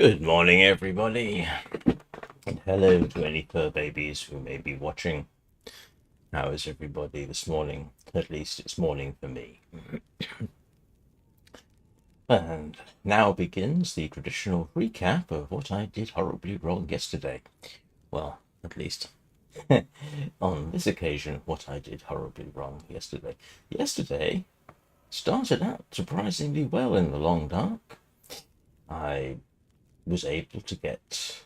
Good morning, everybody, and hello to any fur babies who may be watching. How is everybody this morning? At least it's morning for me. And now begins the traditional recap of what I did horribly wrong yesterday. Well, at least on this occasion, what I did horribly wrong yesterday. Yesterday started out surprisingly well in the long dark. I was able to get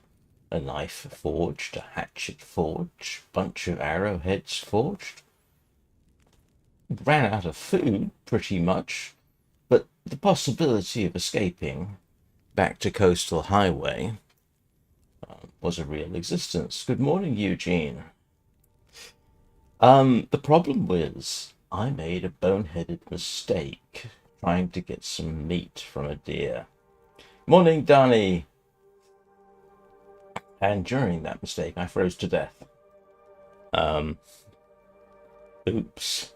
a knife forged, a hatchet forged, bunch of arrowheads forged. Ran out of food, pretty much, but the possibility of escaping back to Coastal Highway was a real existence. Good morning, Eugene. The problem was I made a boneheaded mistake trying to get some meat from a deer. Morning, Danny. And during that mistake, I froze to death. Oops.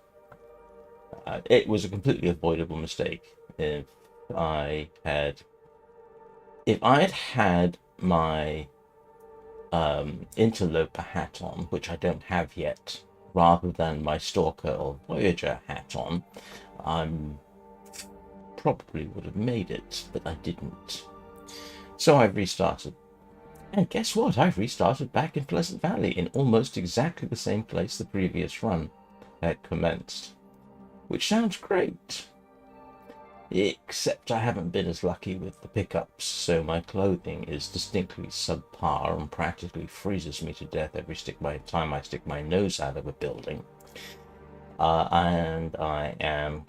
It was a completely avoidable mistake. I had, if I had had my Interloper hat on, which I don't have yet, rather than my Stalker or Voyager hat on, I probably would have made it, but I didn't. So I restarted. And guess what? I've restarted back in Pleasant Valley in almost exactly the same place the previous run had commenced. Which sounds great. Except I haven't been as lucky with the pickups, so my clothing is distinctly subpar and practically freezes me to death every time I stick my nose out of a building. And I am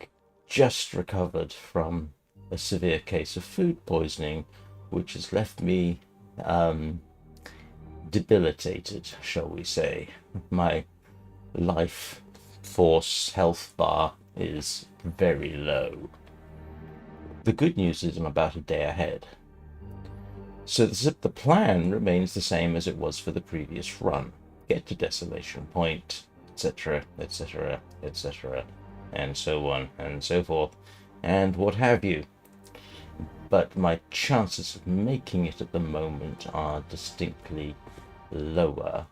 just recovered from a severe case of food poisoning, which has left me debilitated, shall we say. My life force health bar is very low. The good news is I'm about a day ahead. So the plan remains the same as it was for the previous run. Get to Desolation Point, etc., etc., etc., and so on and so forth, and what have you. But my chances of making it at the moment are distinctly lower,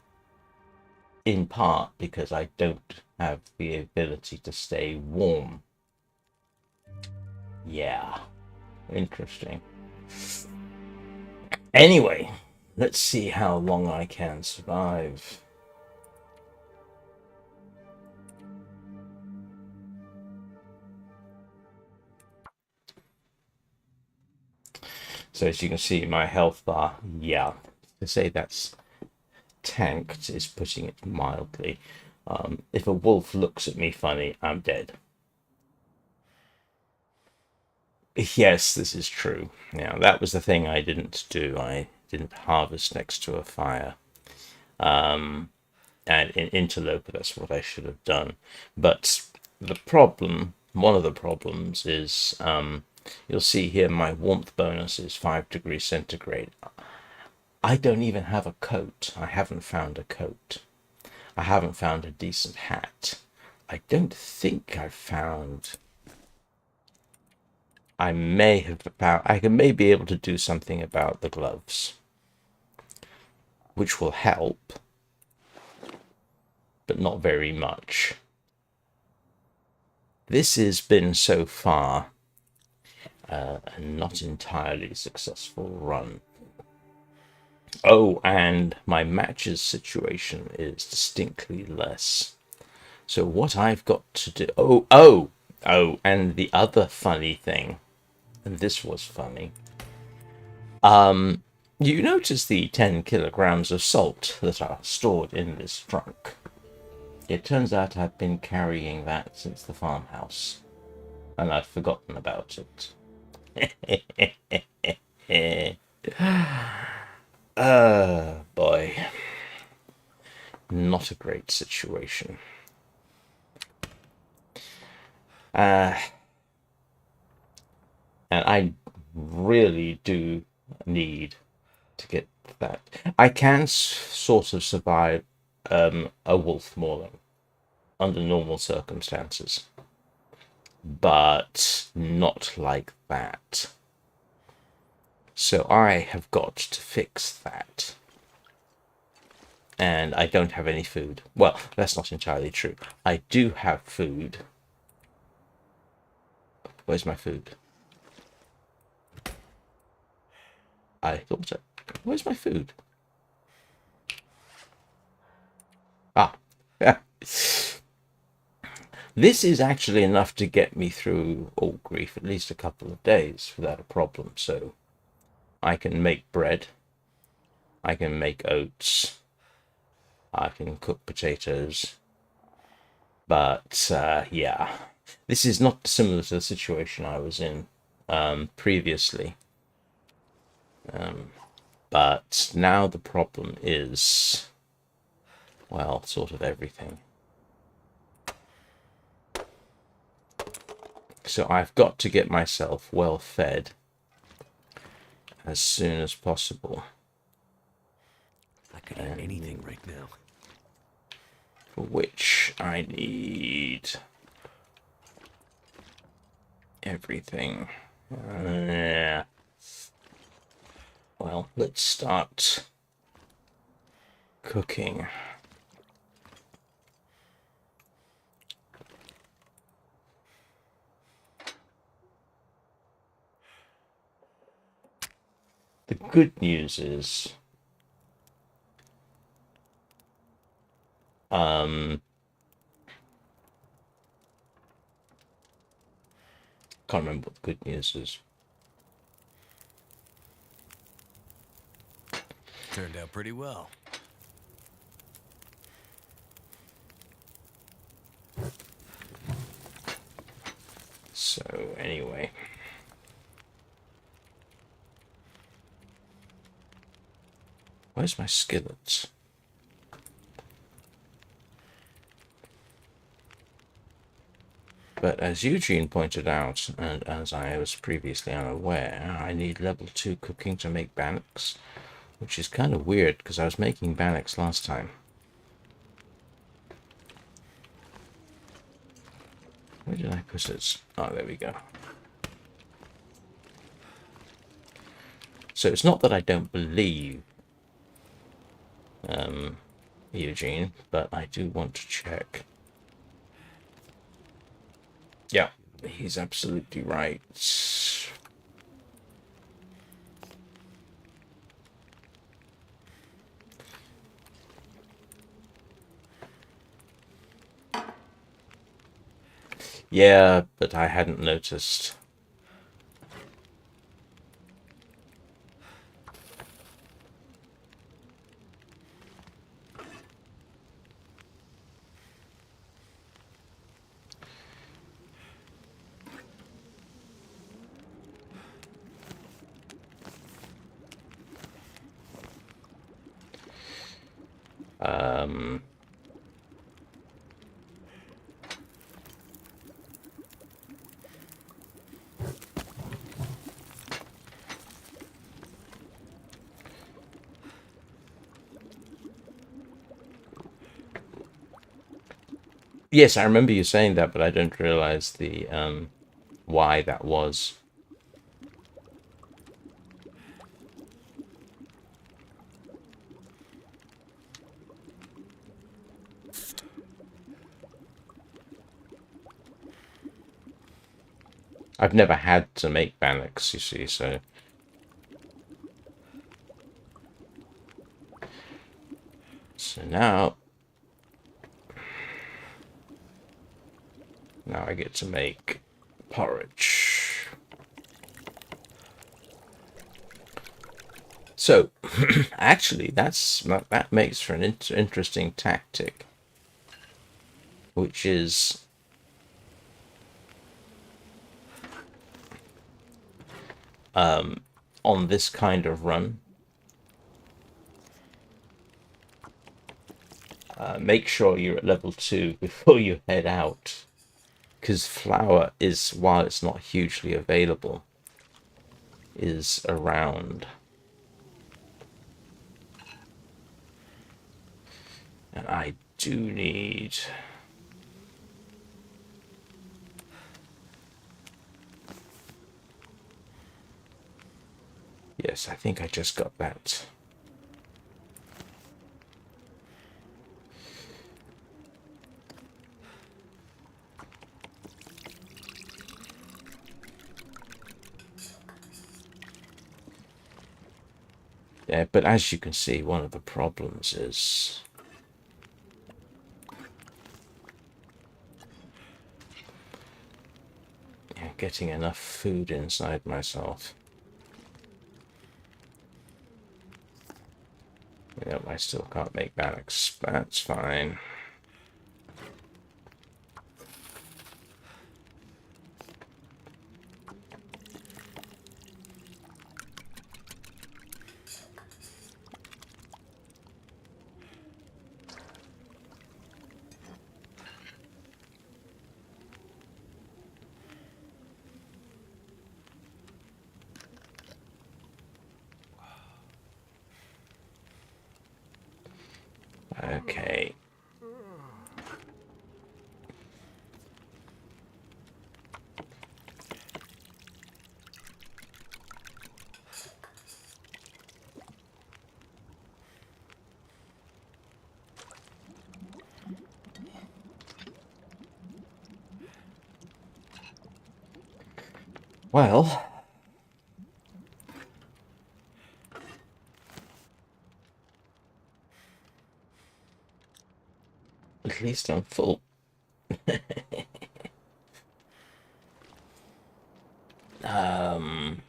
in part because I don't have the ability to stay warm. Yeah, interesting. Anyway, let's see how long I can survive. So as you can see, my health bar, yeah, to say that's tanked is putting it mildly. If a wolf looks at me funny, I'm dead. Yes, this is true. Now, that was the thing I didn't do. I didn't harvest next to a fire. And in Interloper, that's what I should have done. But the problem, one of the problems is, you'll see here my warmth bonus is 5 degrees centigrade. I don't even have a coat. I haven't found a coat. I haven't found a decent hat. I don't think I've found. I may have found. I may be able to do something about the gloves, which will help, but not very much. This has been so far a not entirely successful run. Oh, and my matches situation is distinctly less. So what I've got to do... Oh, and the other funny thing, and this was funny, you notice the 10 kilograms of salt that are stored in this trunk. It turns out I've been carrying that since the farmhouse, and I'd forgotten about it. Boy. Not a great situation. And I really do need to get that. I can sort of survive a wolf mauling under normal circumstances, but not like that. So I have got to fix that. And I don't have any food. Well, that's not entirely true. I do have food. Where's my food? I thought so. Where's my food? Ah, yeah. This is actually enough to get me through, oh grief, at least a couple of days without a problem. So I can make bread. I can make oats. I can cook potatoes. But yeah, this is not similar to the situation I was in previously. But now the problem is, well, sort of everything. So I've got to get myself well fed as soon as possible. I could eat anything right now. For which I need everything. Yeah. Well, let's start cooking. The good news is, can't remember what the good news is. Turned out pretty well. So anyway, where's my skillets? But as Eugene pointed out, and as I was previously unaware, I need level 2 cooking to make bannocks, which is kind of weird because I was making bannocks last time. Where did I put it? Oh, there we go. So it's not that I don't believe Eugene, but I do want to check. Yeah, he's absolutely right. Yeah, but I hadn't noticed. Yes, I remember you saying that, but I don't realize the why that was. I've never had to make bannocks, you see, so. So now I get to make porridge. So, actually, that makes for an interesting tactic, which is on this kind of run. Make sure you're at level 2 before you head out, because flour is, while it's not hugely available, is around. And I do need Yes, I think I just got that. Yeah, but as you can see, one of the problems is getting enough food inside myself. Yep, I still can't make barracks. That's fine. Okay. Well, at least I'm full. um,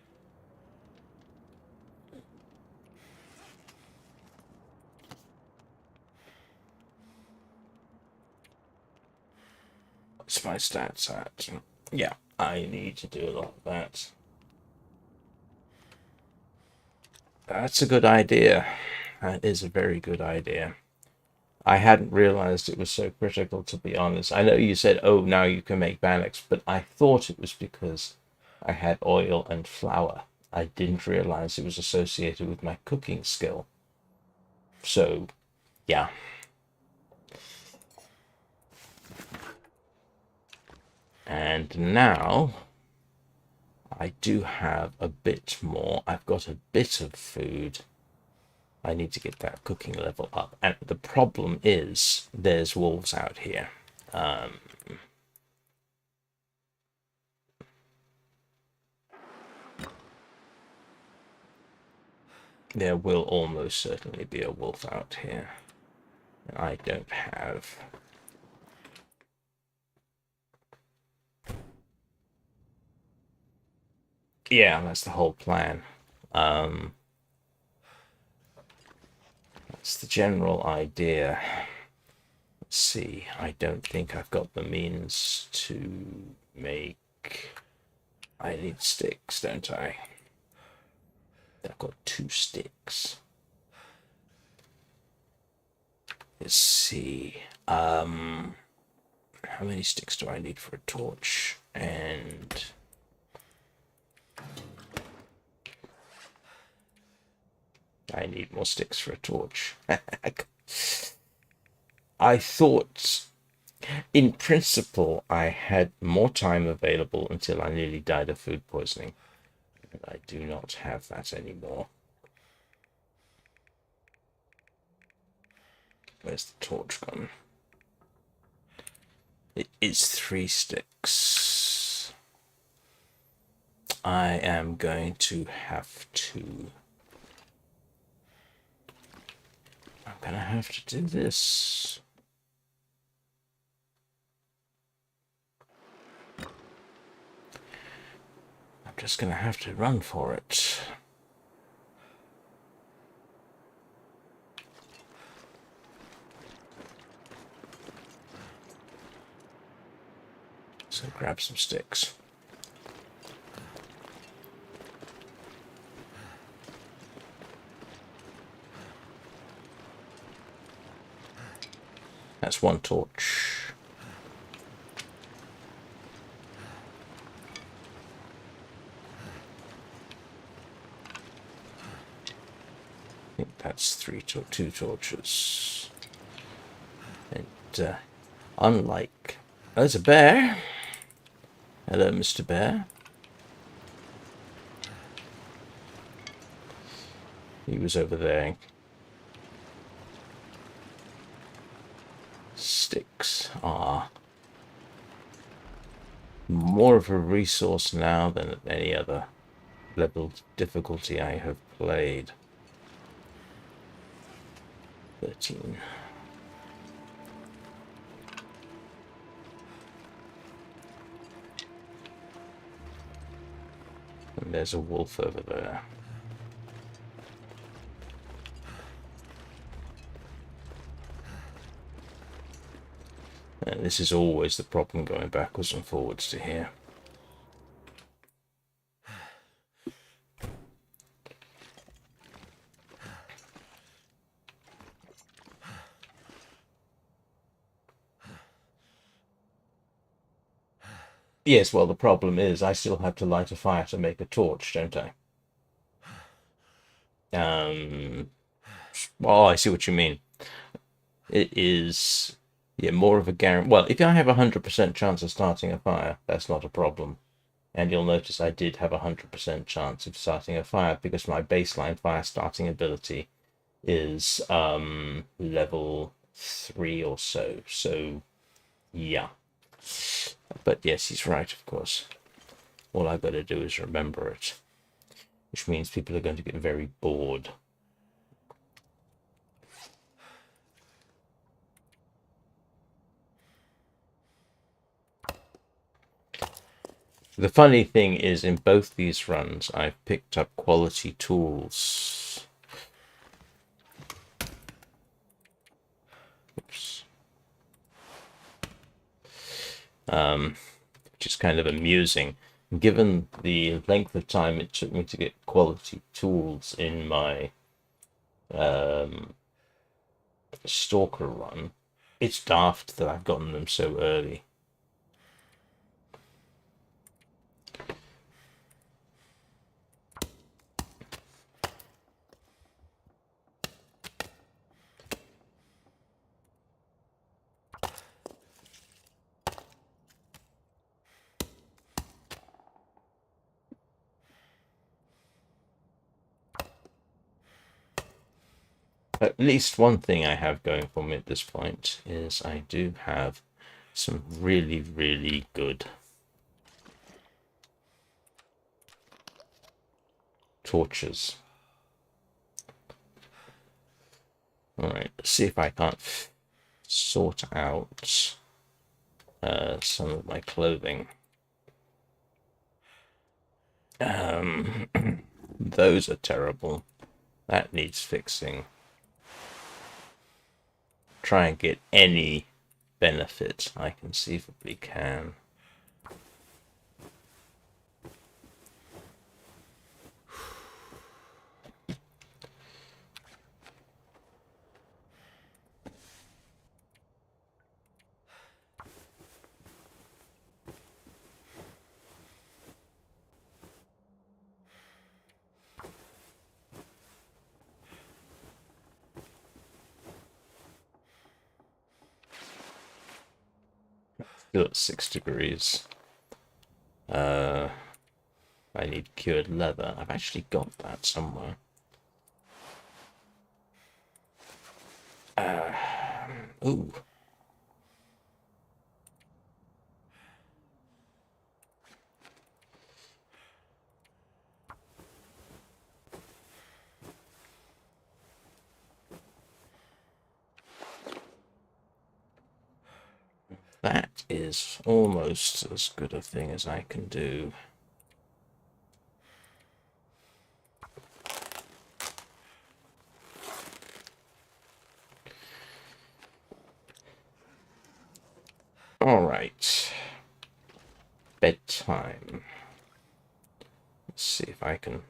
what's my stats at? Yeah, I need to do a lot of that. That's a good idea. That is a very good idea. I hadn't realized it was so critical, to be honest. I know you said, oh, now you can make bannocks, but I thought it was because I had oil and flour. I didn't realize it was associated with my cooking skill. So, yeah. And now I do have a bit more. I've got a bit of food. I need to get that cooking level up. And the problem is there's wolves out here. There will almost certainly be a wolf out here. I don't have. Yeah, that's the whole plan. That's the general idea. Let's see. I don't think I've got the means to make. I need sticks, don't I? I've got 2 sticks. Let's see. How many sticks do I need for a torch? And I need more sticks for a torch. I thought, in principle, I had more time available until I nearly died of food poisoning. But I do not have that anymore. Where's the torch gone? It is 3 sticks. I am going to have to. I'm going to have to do this. I'm just going to have to run for it. So grab some sticks. That's 1 torch. I think that's 2 torches. And unlike... Oh, there's a bear. Hello, Mr. Bear. He was over there. Sticks are more of a resource now than at any other level of difficulty I have played. 13. And there's a wolf over there. And this is always the problem, going backwards and forwards to here. Yes, well, the problem is I still have to light a fire to make a torch, don't I? Oh, I see what you mean. It is, yeah, more of a guarantee. Well, if I have a 100% chance of starting a fire, that's not a problem. And you'll notice I did have a 100% chance of starting a fire because my baseline fire starting ability is level 3 or so. So, yeah. But yes, he's right, of course. All I've got to do is remember it, which means people are going to get very bored. The funny thing is, in both these runs, I've picked up quality tools. Oops. Which is kind of amusing, given the length of time it took me to get quality tools in my Stalker run. It's daft that I've gotten them so early. At least one thing I have going for me at this point is I do have some really, really good torches. Alright, let's see if I can't sort out some of my clothing. Those are terrible. That needs fixing. Try and get any benefit I conceivably can. Still at 6 degrees. I need cured leather. I've actually got that somewhere. Ooh. That is almost as good a thing as I can do. All right. Bedtime. Let's see if I can.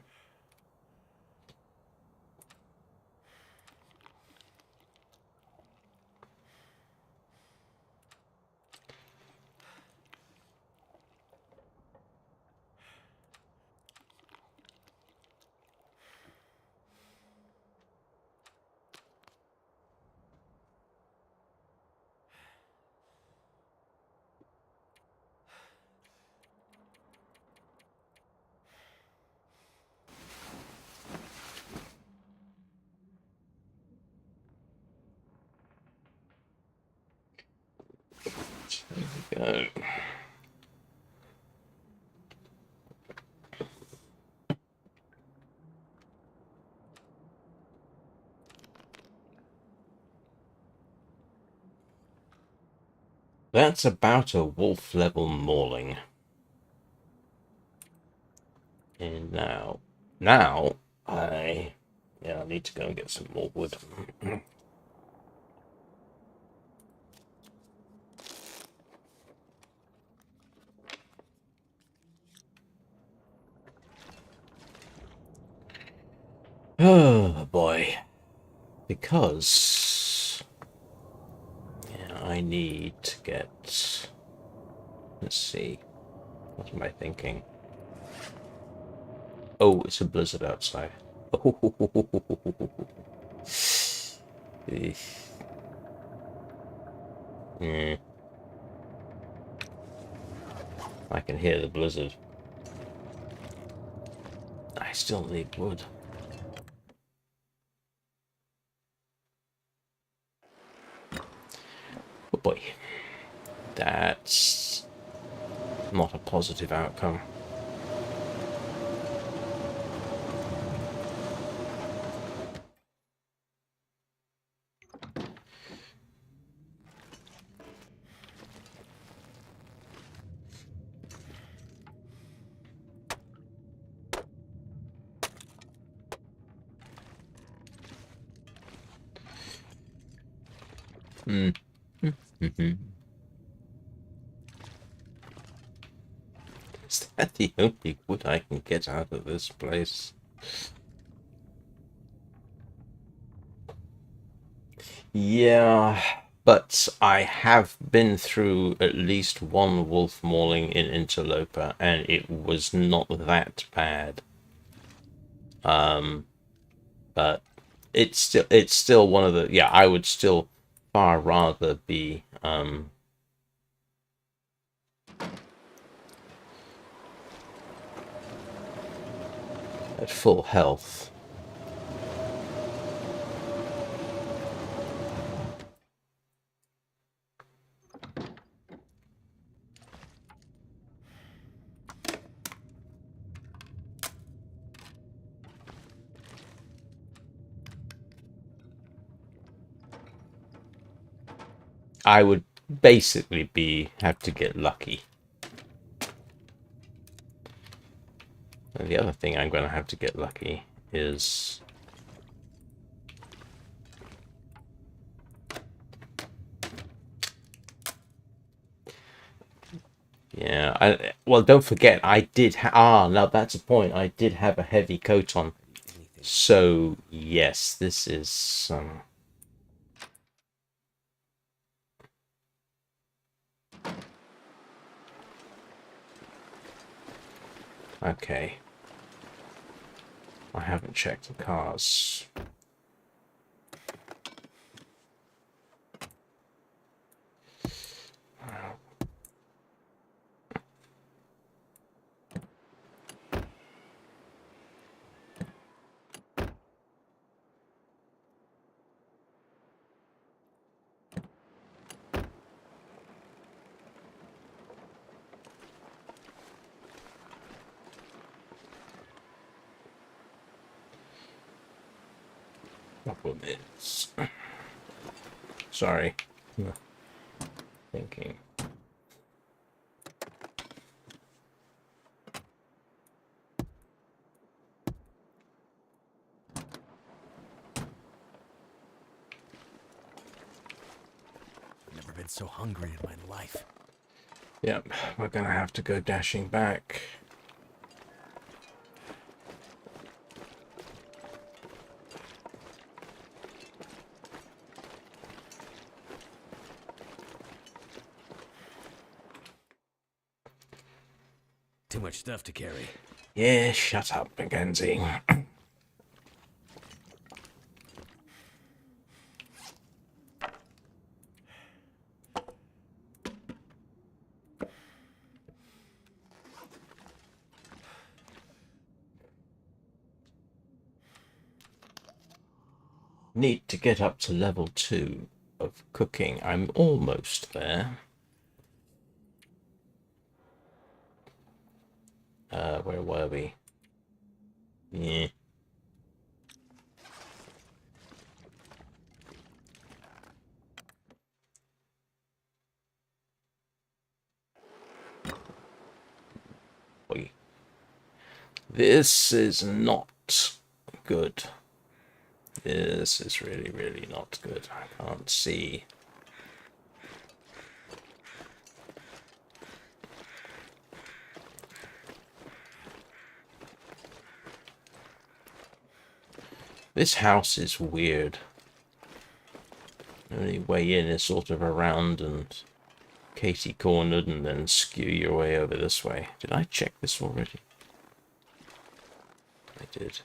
There we go. That's about a wolf level mauling. And now I need to go and get some more wood. Oh boy, because I need to get. Let's see, what am I thinking? Oh, it's a blizzard outside. Mm. I can hear the blizzard. I still need wood. Oh boy. That's not a positive outcome. Mm. Is that the only wood I can get out of this place? Yeah, but I have been through at least one wolf mauling in Interloper, and it was not that bad. But it's still one of the I would still far rather be at full health. I would basically have to get lucky. And the other thing I'm going to have to get lucky is well, don't forget I did now that's a point. I did have a heavy coat on. So, yes, this is okay. I haven't checked the cars. Couple of minutes. Sorry. Thinking. Never been so hungry in my life. Yep, we're gonna have to go dashing back. Too much stuff to carry. Yeah, shut up, Mackenzie. Need to get up to level 2 of cooking. I'm almost there. Where were we? Yeah. Boy. This is not good. This is really, really not good. I can't see. This house is weird. The only way in is sort of around and Katie cornered and then skew your way over this way. Did I check this already? I did.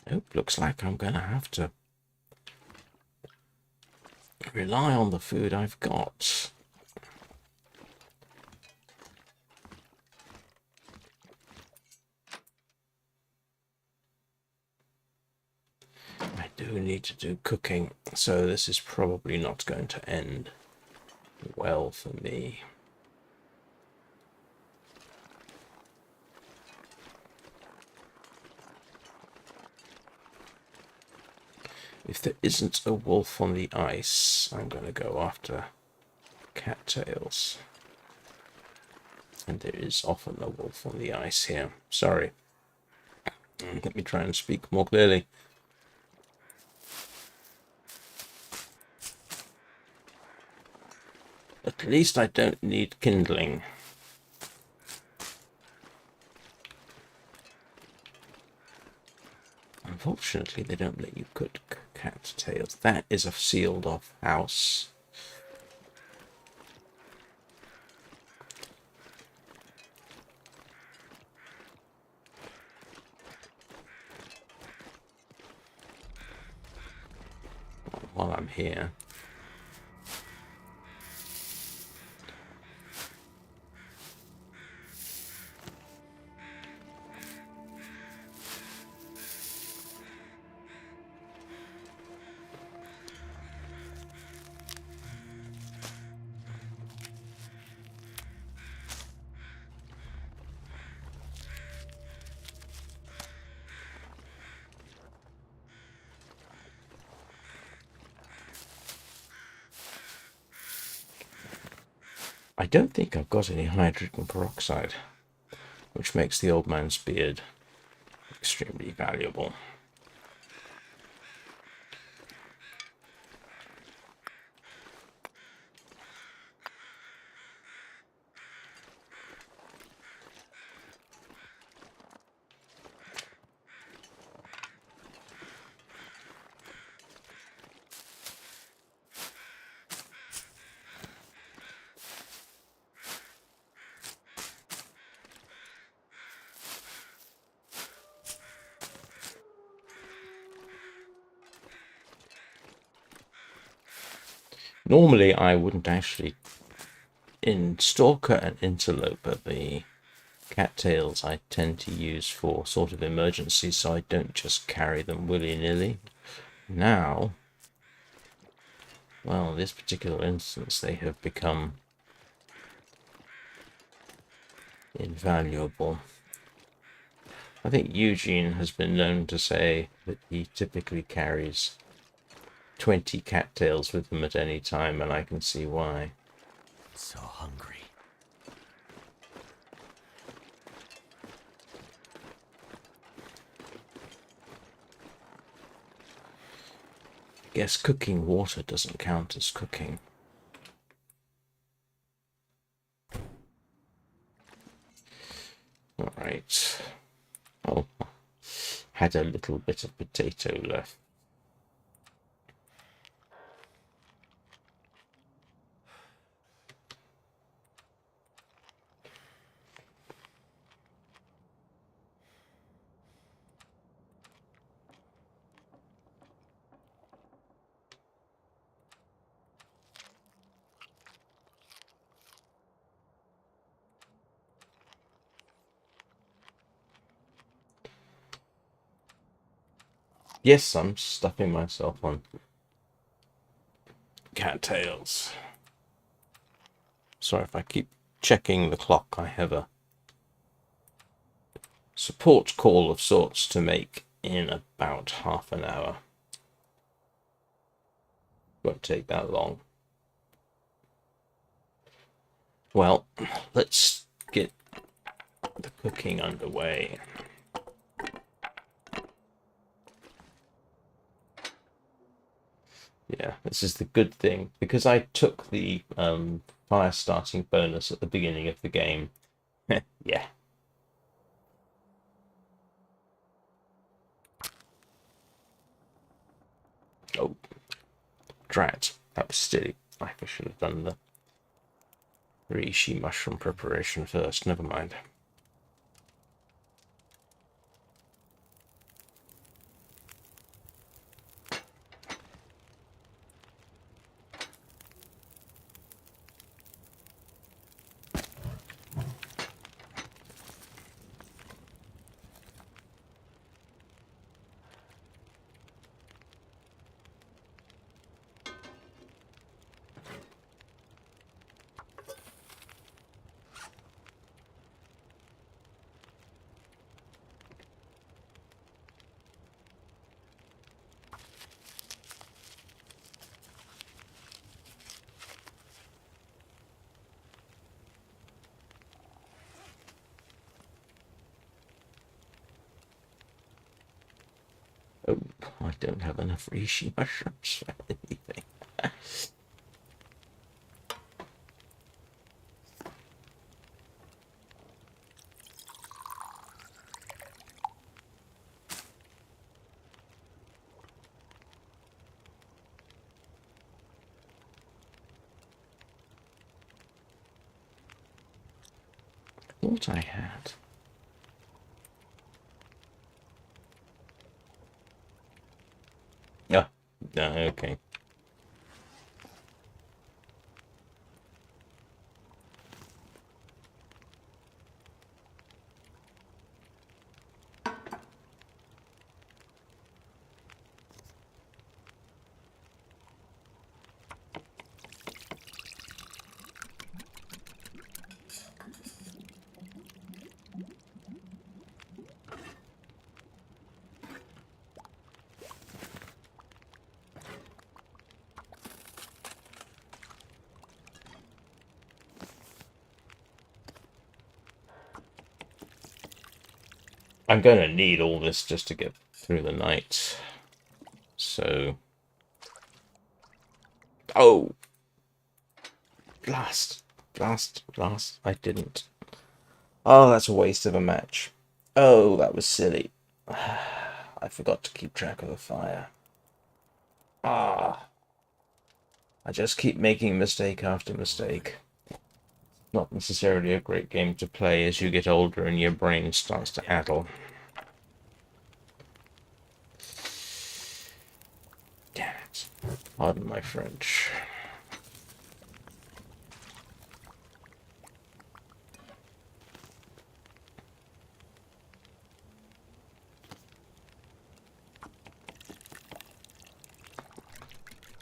Nope, looks like I'm gonna have to rely on the food I've got. I do need to do cooking, so this is probably not going to end well for me. If there isn't a wolf on the ice, I'm going to go after cattails. And there is often a wolf on the ice here. Sorry. Let me try and speak more clearly. At least I don't need kindling. Unfortunately, they don't let you cook cattails. That is a sealed off house. While I'm here. I don't think I've got any hydrogen peroxide, which makes the old man's beard extremely valuable. Normally, I wouldn't actually. In Stalker and Interloper, the cattails I tend to use for sort of emergencies, so I don't just carry them willy-nilly. Now, well, in this particular instance, they have become invaluable. I think Eugene has been known to say that he typically carries 20 cattails with him at any time, and I can see why. So hungry. I guess cooking water doesn't count as cooking. All right. Oh, had a little bit of potato left. Yes, I'm stuffing myself on cattails. Sorry if I keep checking the clock. I have a support call of sorts to make in about half an hour. Won't take that long. Well, let's get the cooking underway. Yeah, this is the good thing. Because I took the fire starting bonus at the beginning of the game. Yeah. Oh, drat. That was silly. I should have done the reishi mushroom preparation first. Never mind. Oh, I don't have enough reishi mushrooms for anything. I thought I had. Yeah. Okay. I'm going to need all this just to get through the night. So... Oh! Blast! Blast! Blast! I didn't. Oh, that's a waste of a match. Oh, that was silly. I forgot to keep track of the fire. Ah! I just keep making mistake after mistake. Not necessarily a great game to play as you get older and your brain starts to addle. Damn it. Pardon my French.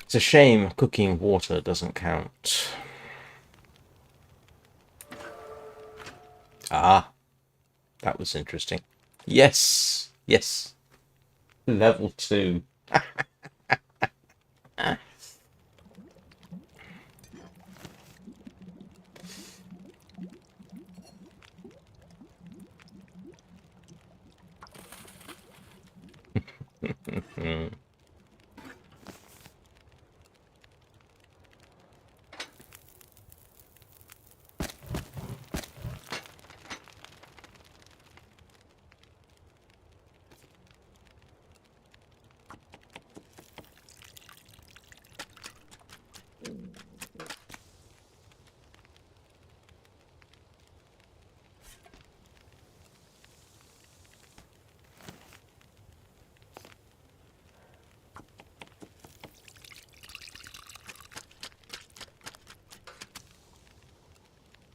It's a shame cooking water doesn't count. Ah, that was interesting. Yes, yes. Level 2.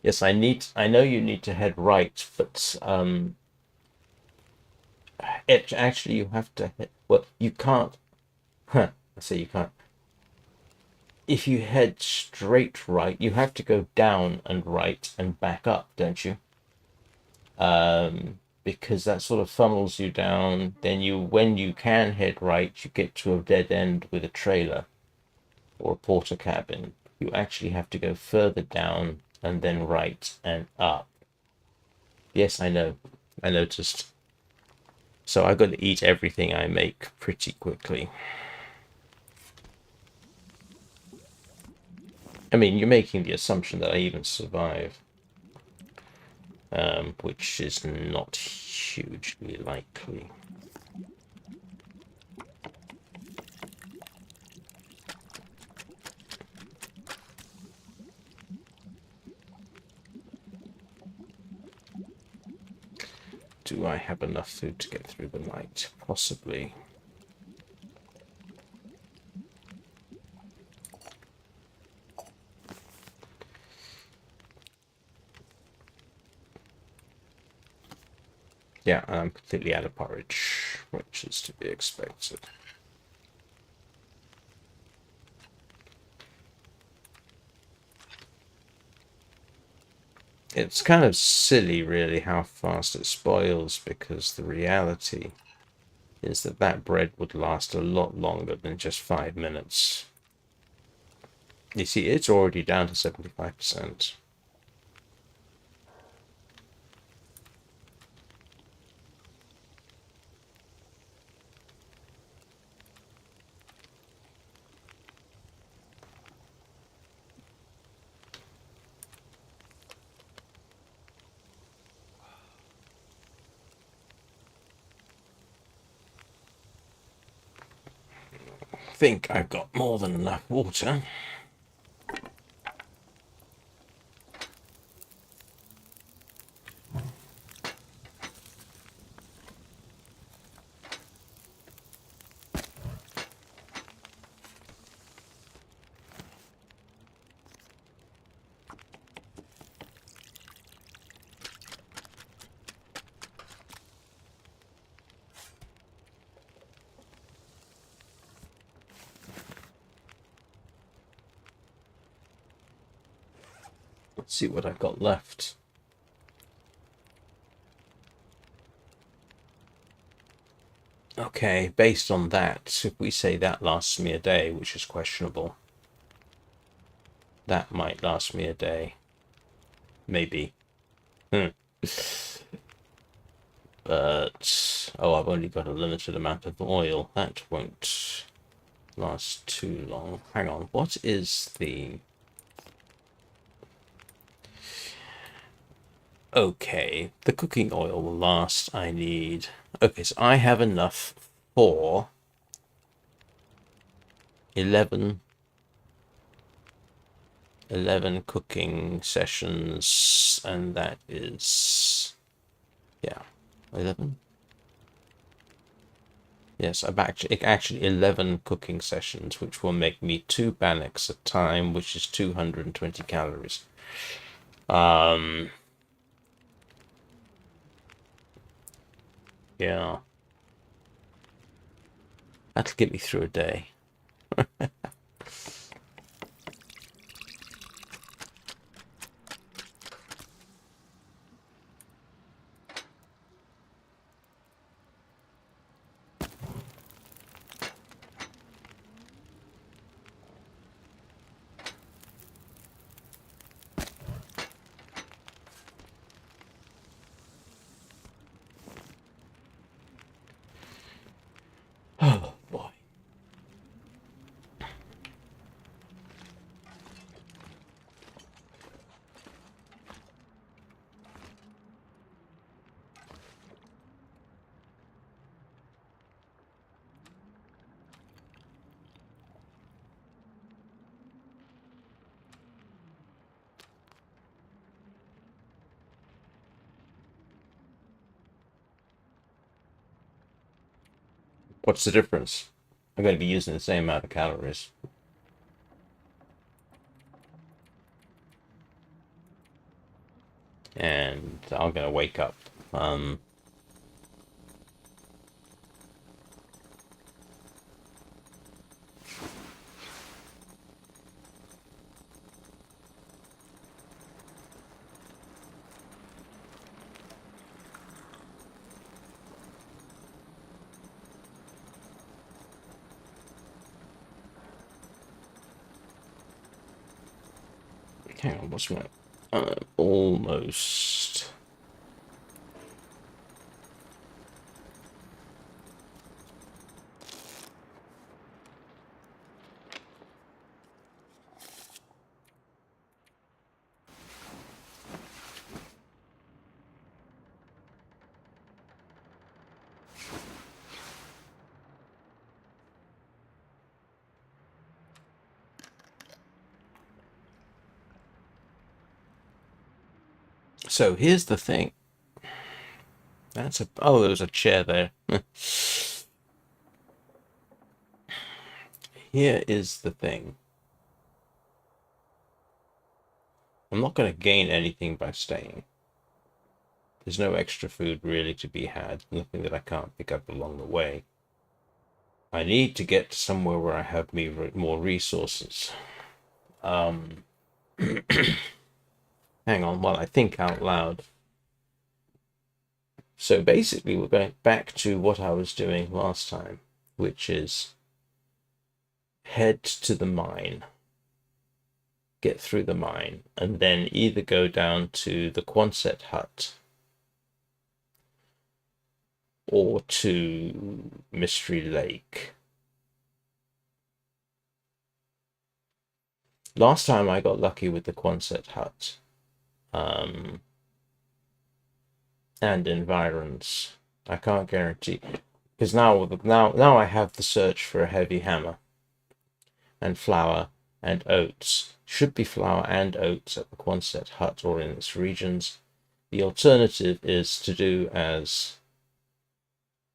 Yes, I know you need to head right, but it actually you have to Well, you can't. I say you can't. If you head straight right, you have to go down and right and back up, don't you? Because that sort of funnels you down. Then when you can head right, you get to a dead end with a trailer or a porter cabin. You actually have to go further down and then right and up. Yes, I know. I noticed. So I got to eat everything I make pretty quickly. I mean, you're making the assumption that I even survive, which is not hugely likely. Do I have enough food to get through the night? Possibly. Yeah, I'm completely out of porridge, which is to be expected. It's kind of silly, really, how fast it spoils, because the reality is that that bread would last a lot longer than just 5 minutes. You see, it's already down to 75%. I think I've got more than enough water. Let's see what I've got left. Okay, based on that, if we say that lasts me a day, which is questionable, that might last me a day. Maybe. But, oh, I've only got a limited amount of oil. That won't last too long. Hang on, what is the... Okay, the cooking oil will last. I need... Okay, so I have enough for 11 cooking sessions, and that is... Yeah, 11? Yes, I've actually 11 cooking sessions, which will make me 2 bannocks a time, which is 220 calories. Yeah. That'll get me through a day. Oh, boy. What's the difference? I'm going to be using the same amount of calories. And I'm going to wake up. Hang on, what's my... almost... So here's the thing. That's a... Oh, there was a chair there. Here is the thing. I'm not going to gain anything by staying. There's no extra food really to be had. Nothing that I can't pick up along the way. I need to get to somewhere where I have more resources. Hang on while I think out loud. So basically we're going back to what I was doing last time, which is head to the mine, get through the mine, and then either go down to the Quonset hut or to Mystery Lake. Last time I got lucky with the Quonset hut. And environs. I can't guarantee, because now I have the search for a heavy hammer and flour and oats. Should be flour and oats at the Quonset hut or in its regions. The alternative is to do as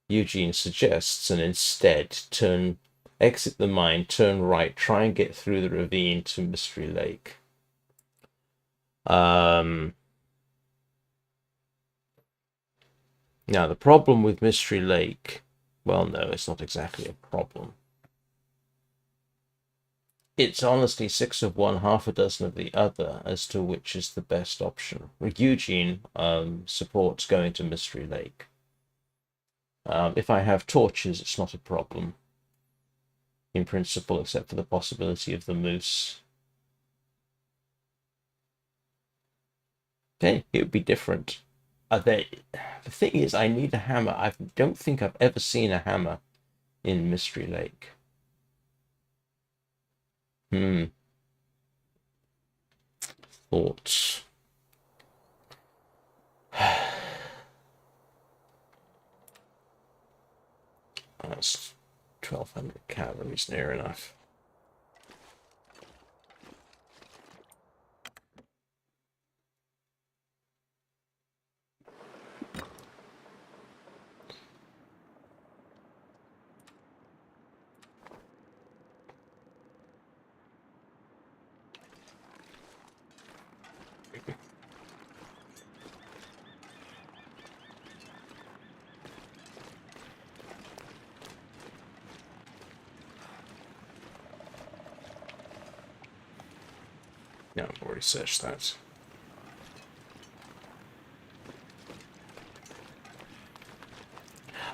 Eugene suggests and instead exit the mine, turn right, try and get through the ravine to Mystery Lake. Now, the problem with Mystery Lake, well, no, it's not exactly a problem. It's honestly 6 of one, half a dozen of the other as to which is the best option. Eugene supports going to Mystery Lake. If I have torches, it's not a problem, in principle, except for the possibility of the moose. Okay, it would be different. The thing is, I need a hammer. I don't think I've ever seen a hammer in Mystery Lake. Thoughts. That's 1,200 calories, near enough. No, I've already searched that.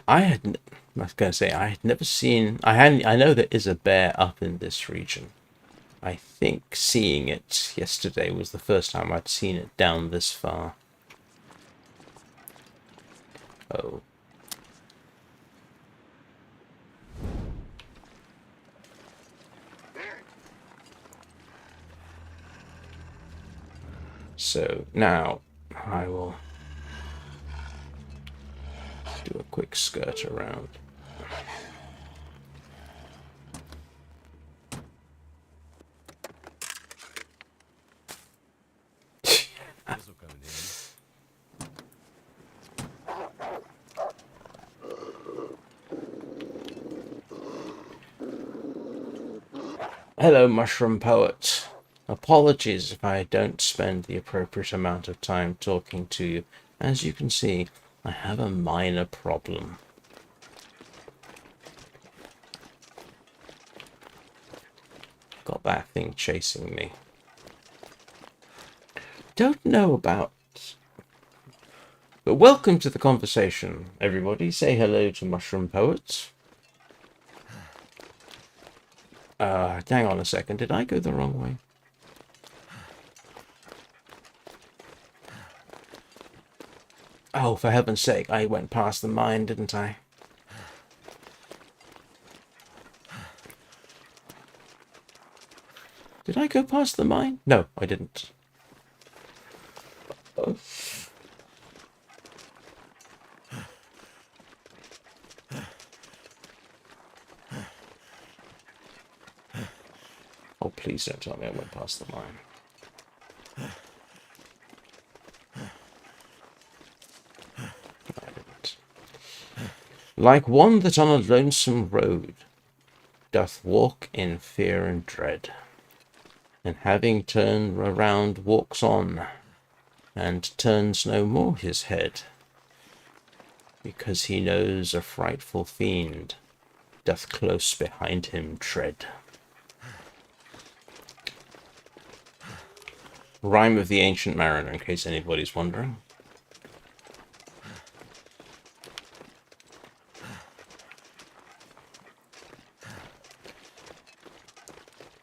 I was going to say, I had never seen... I know there is a bear up in this region. I think seeing it yesterday was the first time I'd seen it down this far. Oh. So now I will do a quick skirt around. Hello, Mushroom Poet. Apologies if I don't spend the appropriate amount of time talking to you. As you can see, I have a minor problem. Got that thing chasing me. Don't know about... But welcome to the conversation, everybody. Say hello to Mushroom Poet. Hang on a second. Did I go the wrong way? Oh, for heaven's sake, I went past the mine, didn't I? Did I go past the mine? No, I didn't. Oh. Oh, please don't tell me I went past the mine. I didn't. Like one that on a lonesome road doth walk in fear and dread, and having turned around walks on, and turns no more his head, because he knows a frightful fiend doth close behind him tread. Rhyme of the Ancient Mariner, in case anybody's wondering.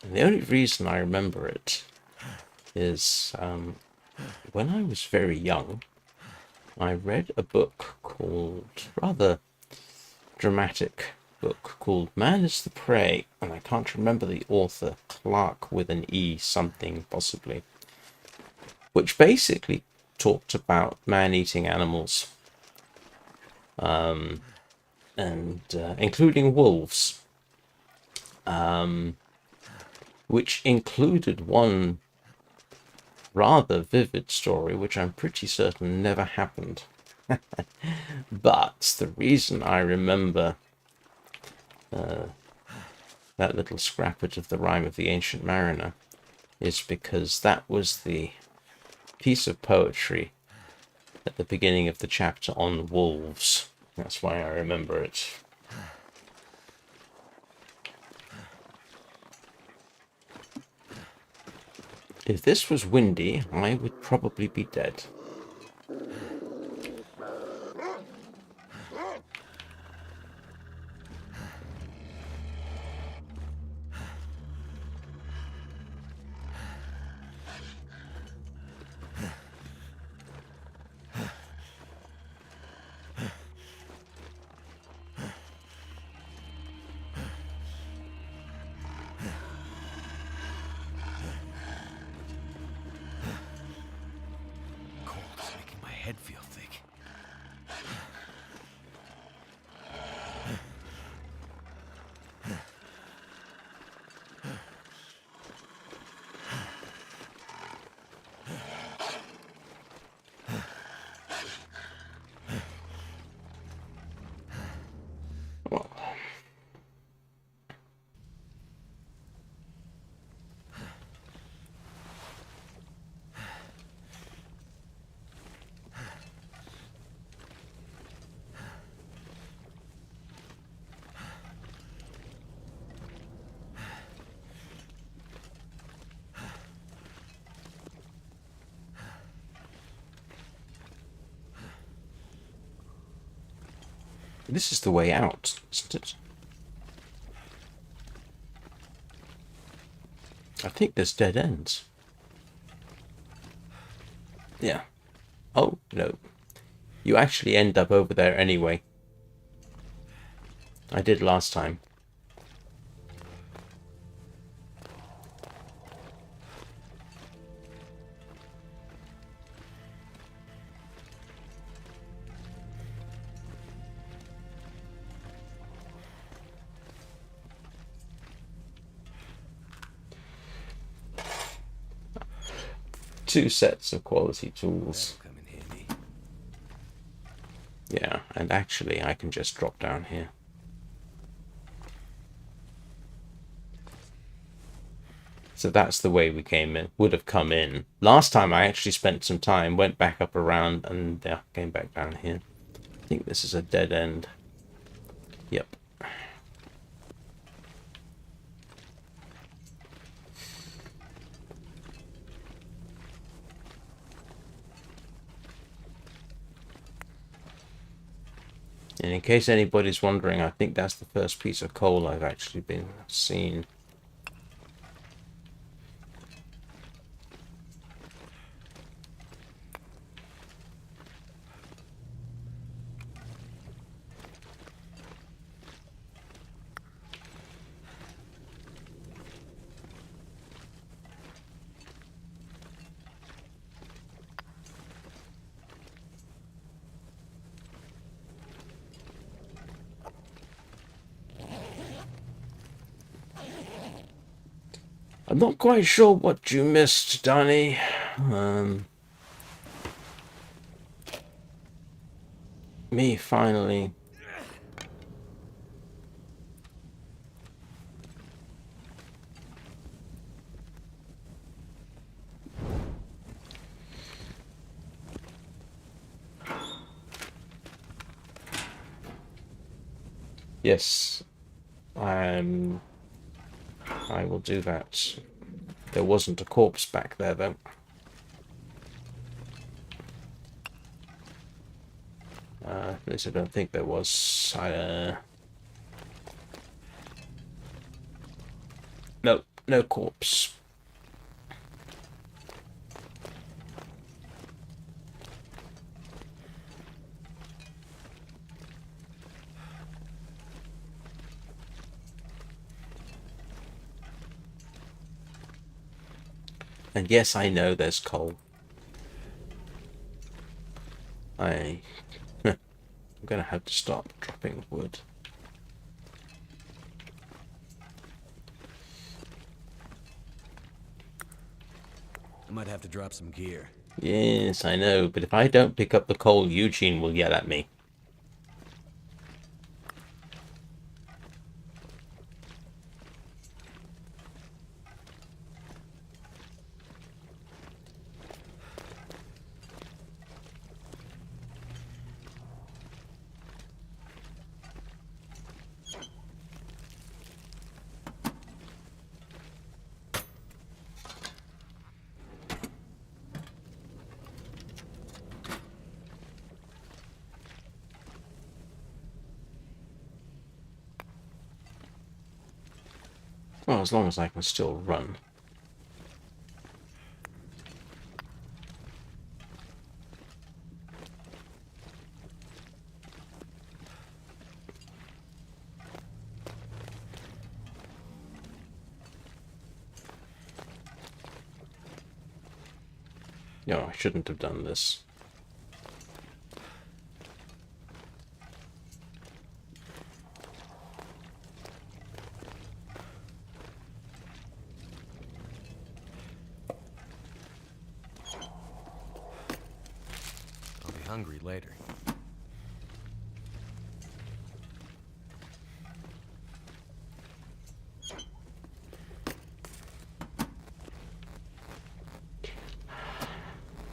And the only reason I remember it is when I was very young, I read a book called, rather dramatic book called Man is the Prey, and I can't remember the author, Clark with an E something possibly, which basically talked about man-eating animals, and including wolves, which included one rather vivid story, which I'm pretty certain never happened. But the reason I remember that little scraplet of the Rhyme of the Ancient Mariner is because that was the piece of poetry at the beginning of the chapter on wolves. That's why I remember it. If this was windy, I would probably be dead. Cold's making my head feel thick. Well, this is the way out, isn't it? I think there's dead ends. Yeah. Oh, no. You actually end up over there anyway. I did last time. Two sets of quality tools. That'll come in handy. Yeah, and actually I can just drop down here. So that's the way we came in, would have come in. Last time I actually spent some time, went back up around, and yeah, came back down here. I think this is a dead end. Yep. And in case anybody's wondering, I think that's the first piece of coal I've actually been seen. I'm not quite sure what you missed, Danny. Me finally. Yes, I will do that. There wasn't a corpse back there, though. At least I don't think there was. No, no corpse. And yes, I know there's coal. I'm gonna have to stop dropping wood. I might have to drop some gear. Yes, I know, but if I don't pick up the coal, Eugene will yell at me. Well, as long as I can still run. No, I shouldn't have done this. I'll be hungry later.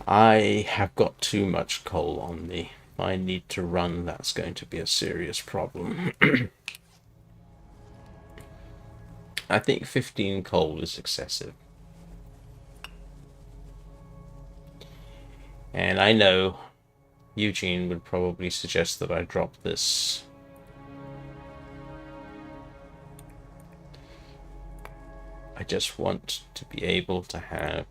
I have got too much coal on me. If I need to run, that's going to be a serious problem. I think 15 coal is excessive. And I know Eugene would probably suggest that I drop this. I just want to be able to have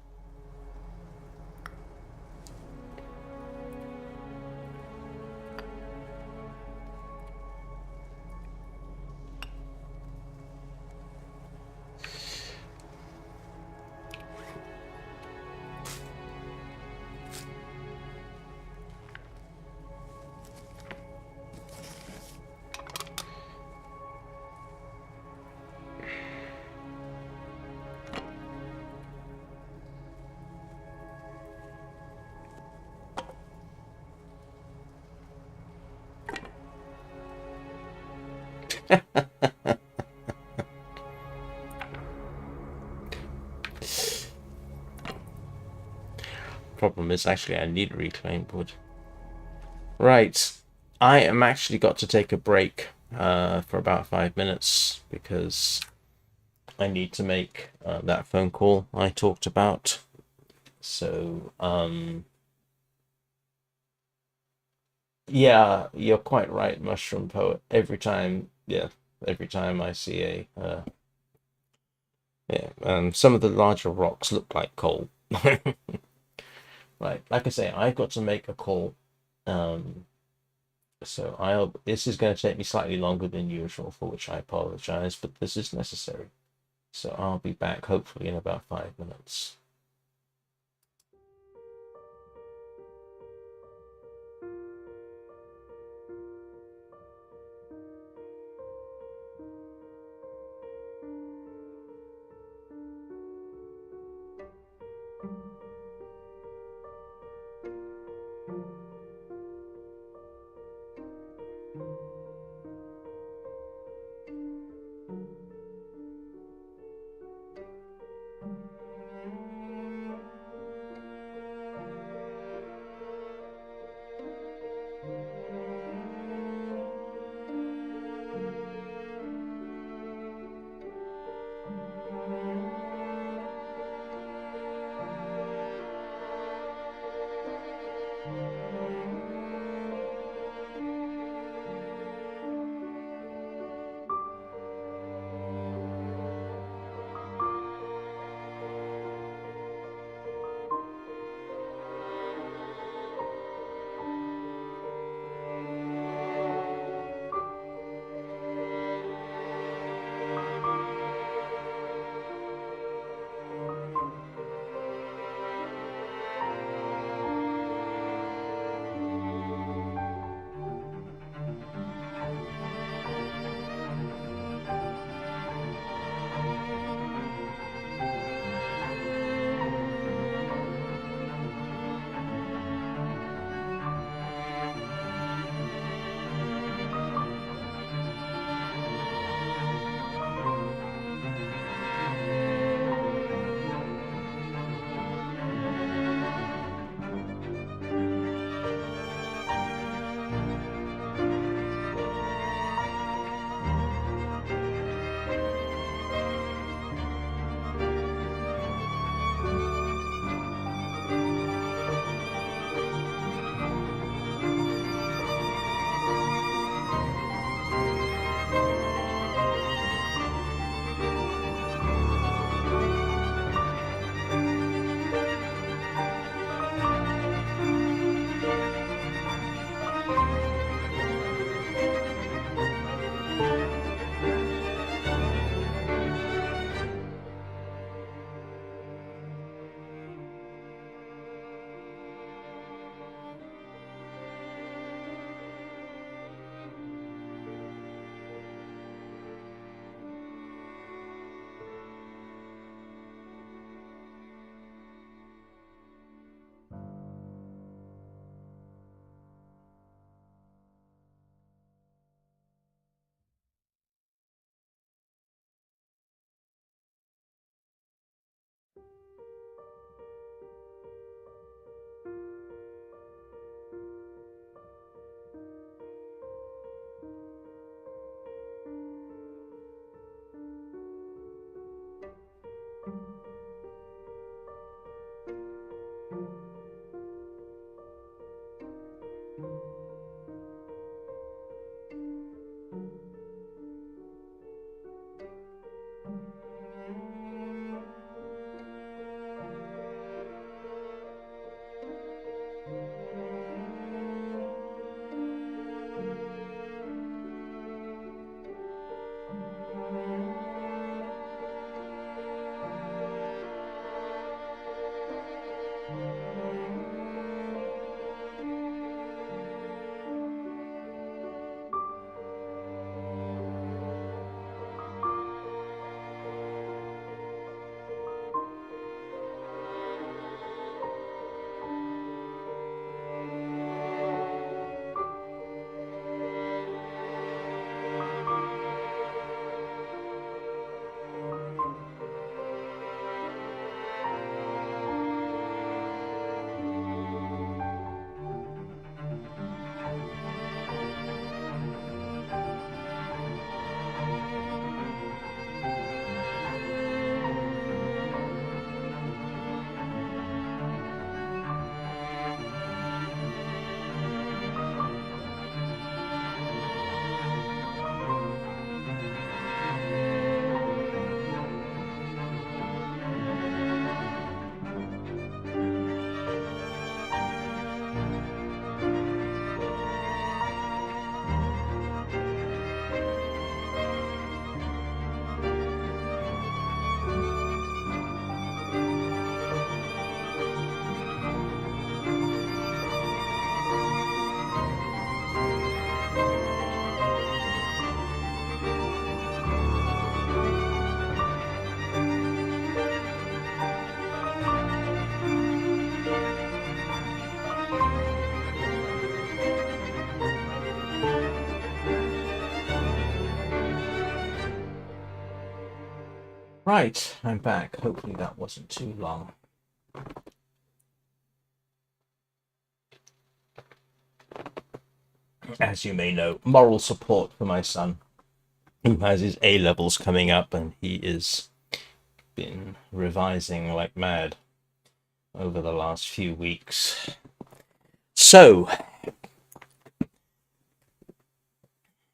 problem is actually I need reclaimed wood. Right. I am actually got to take a break for about 5 minutes because I need to make that phone call I talked about. So, yeah, you're quite right, Mushroom Poet. Every time I see some of the larger rocks look like coal. Right, like I say, I've got to make a call. So this is going to take me slightly longer than usual, for which I apologize, but this is necessary. So I'll be back hopefully in about 5 minutes. Right, I'm back. Hopefully that wasn't too long. As you may know, moral support for my son, who has his A levels coming up, and he is been revising like mad over the last few weeks. So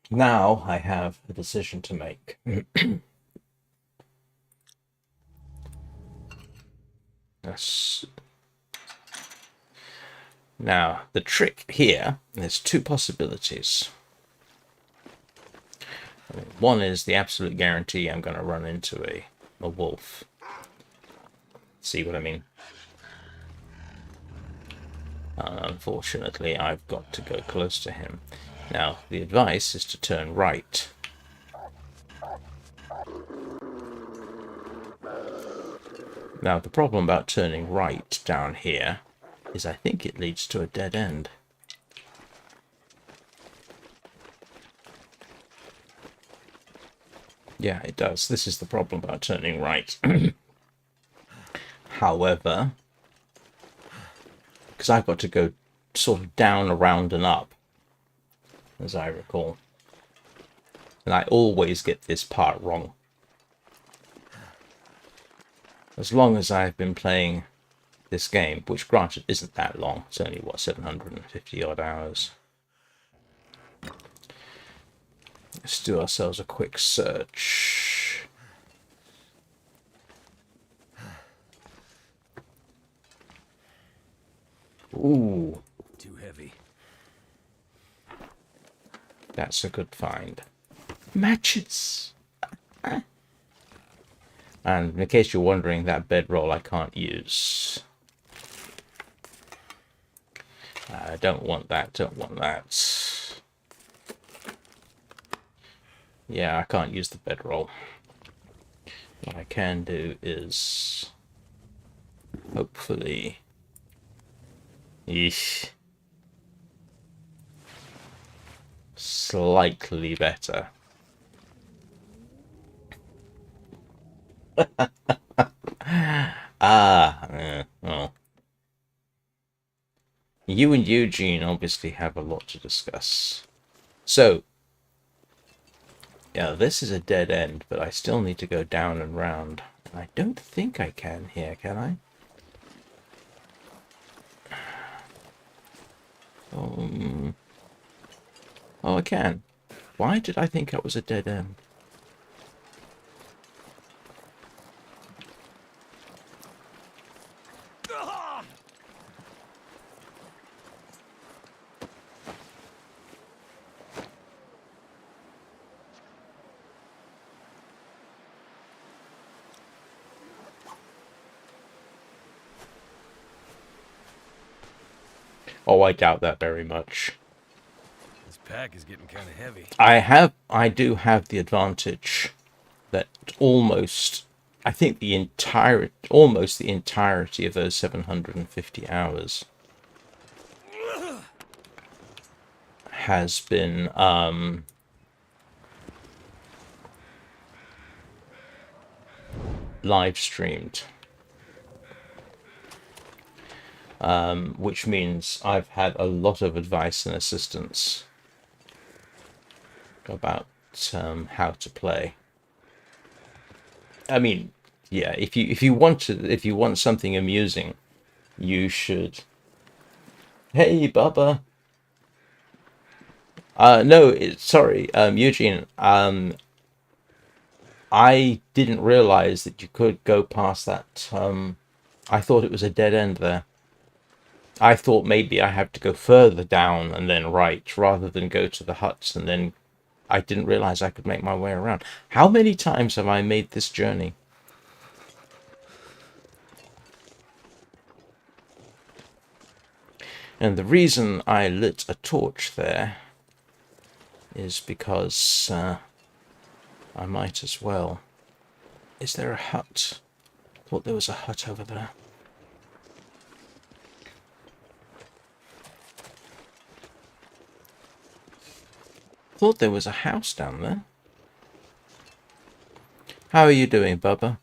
now I have a decision to make. Yes. Now the trick here, there's two possibilities. One is the absolute guarantee I'm going to run into a wolf. See what I mean? Unfortunately, I've got to go close to him. Now, the advice is to turn right. Now, the problem about turning right down here is I think it leads to a dead end. Yeah, it does. This is the problem about turning right. However, because I've got to go sort of down, around, and up, as I recall. And I always get this part wrong. As long as I've been playing this game, which granted isn't that long, it's only, what, 750 odd hours. Let's do ourselves a quick search. Ooh. Too heavy. That's a good find. Matches! And in case you're wondering, that bedroll I can't use. I don't want that, don't want that. Yeah, I can't use the bedroll. What I can do is hopefully... Eesh. Slightly better. Well. You and Eugene obviously have a lot to discuss. So, yeah, this is a dead end, but I still need to go down and round. And I don't think I can here, can I? Oh, I can. Why did I think that was a dead end? Oh, I doubt that very much. This pack is getting kind of heavy. I do have the advantage that almost, I think almost the entirety of those 750 hours has been live streamed. Which means I've had a lot of advice and assistance about how to play. I mean, yeah, if you want something amusing, you should. Hey, Bubba. No, sorry, Eugene. I didn't realize that you could go past that. I thought it was a dead end there. I thought maybe I have to go further down and then right, rather than go to the huts and then... I didn't realize I could make my way around. How many times have I made this journey? And the reason I lit a torch there is because I might as well. Is there a hut? I thought there was a hut over there. Thought there was a house down there. How are you doing, Bubba?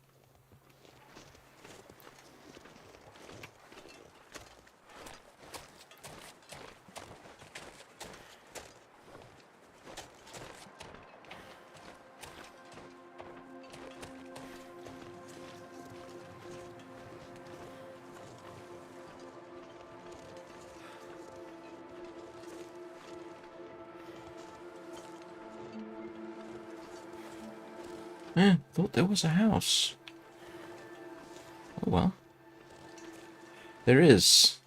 Yeah, thought there was a house. Oh well. There is.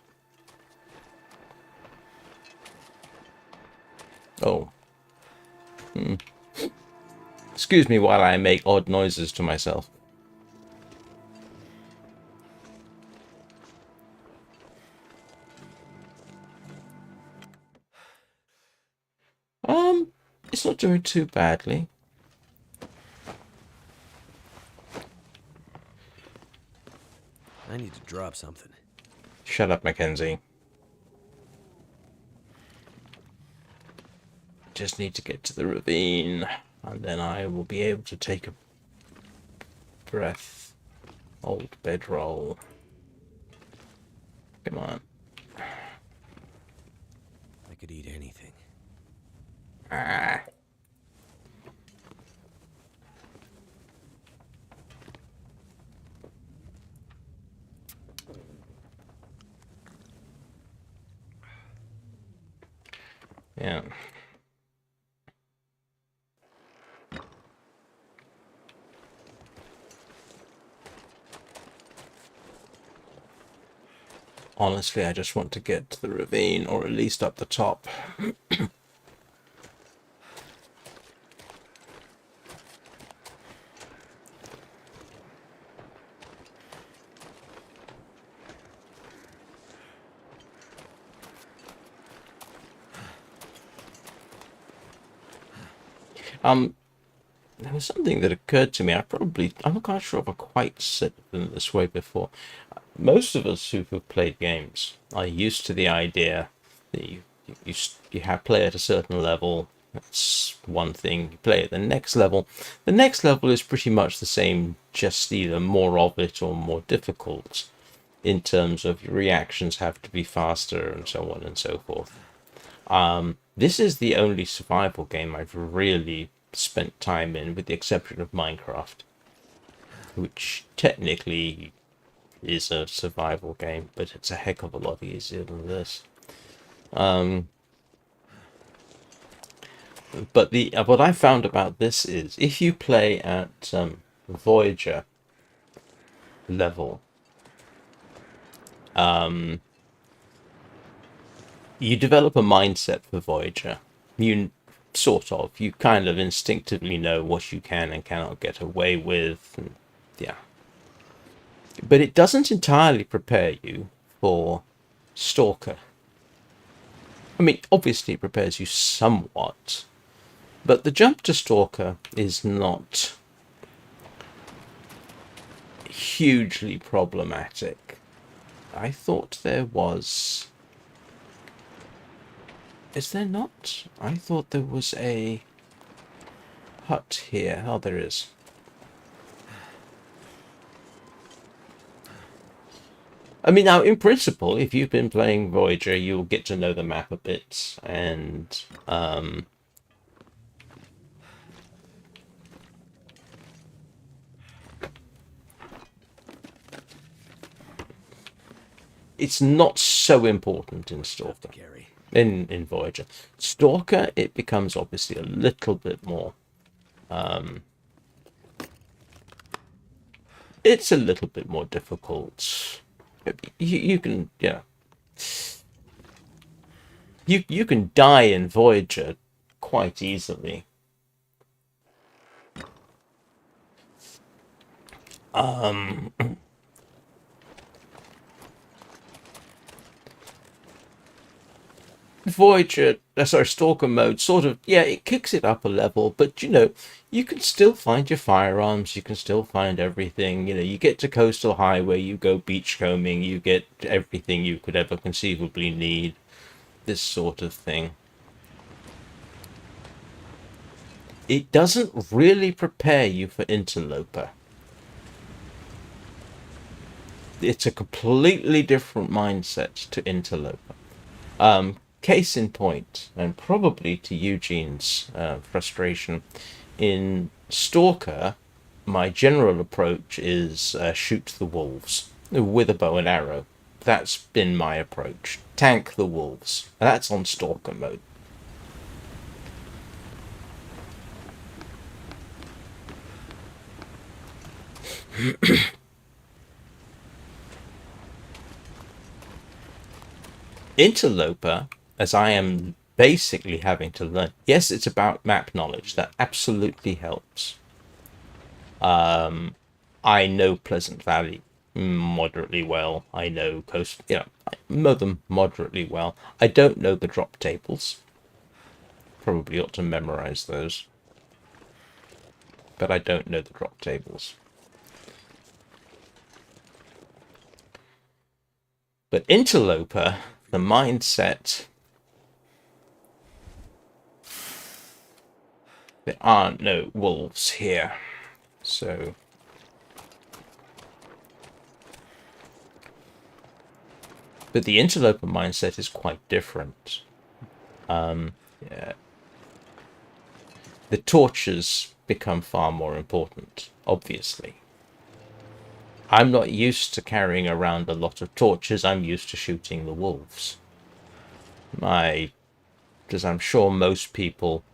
Oh. Excuse me while I make odd noises to myself. It's not doing too badly. I need to drop something. Shut up, Mackenzie. Just need to get to the ravine, and then I will be able to take a breath. Old bedroll. Come on. I could eat anything. Ah. Yeah. Honestly, I just want to get to the ravine, or at least up the top. There was something that occurred to me. I'm not quite sure if I quite said it this way before. Most of us who have played games are used to the idea that you have play at a certain level. That's one thing. You play at the next level. The next level is pretty much the same, just either more of it or more difficult. In terms of your reactions have to be faster and so on and so forth. This is the only survival game I've really spent time in, with the exception of Minecraft, which technically is a survival game, but it's a heck of a lot easier than this. But what I found about this is, if you play at Voyager level, you develop a mindset for Voyager. You kind of instinctively know what you can and cannot get away with. And, yeah. But it doesn't entirely prepare you for Stalker. I mean, obviously it prepares you somewhat, but the jump to Stalker is not hugely problematic. I thought there was... Is there not? I thought there was a hut here. Oh, there is. I mean, now, in principle, if you've been playing Voyager, you'll get to know the map a bit, and, it's not so important in Stalker. In Voyager. Stalker, it becomes obviously a little bit more, it's a little bit more difficult. You can, yeah. You can die in Voyager quite easily. Voyager, Stalker mode, sort of, yeah, it kicks it up a level, but, you can still find your firearms, you can still find everything, you get to Coastal Highway, you go beachcombing, you get everything you could ever conceivably need, this sort of thing. it doesn't really prepare you for Interloper. It's a completely different mindset to Interloper. Case in point, and probably to Eugene's frustration, in Stalker, my general approach is shoot the wolves with a bow and arrow. That's been my approach. Tank the wolves. That's on Stalker mode. Interloper, as I am basically having to learn. Yes, it's about map knowledge. That absolutely helps. I know Pleasant Valley moderately well. I know Coast, I know them moderately well. I don't know the drop tables. Probably ought to memorize those. But I don't know the drop tables. But Interloper, the mindset, there aren't no wolves here. So but the Interloper mindset is quite different. Yeah. The torches become far more important, obviously. I'm not used to carrying around a lot of torches. I'm used to shooting the wolves. Because I'm sure most people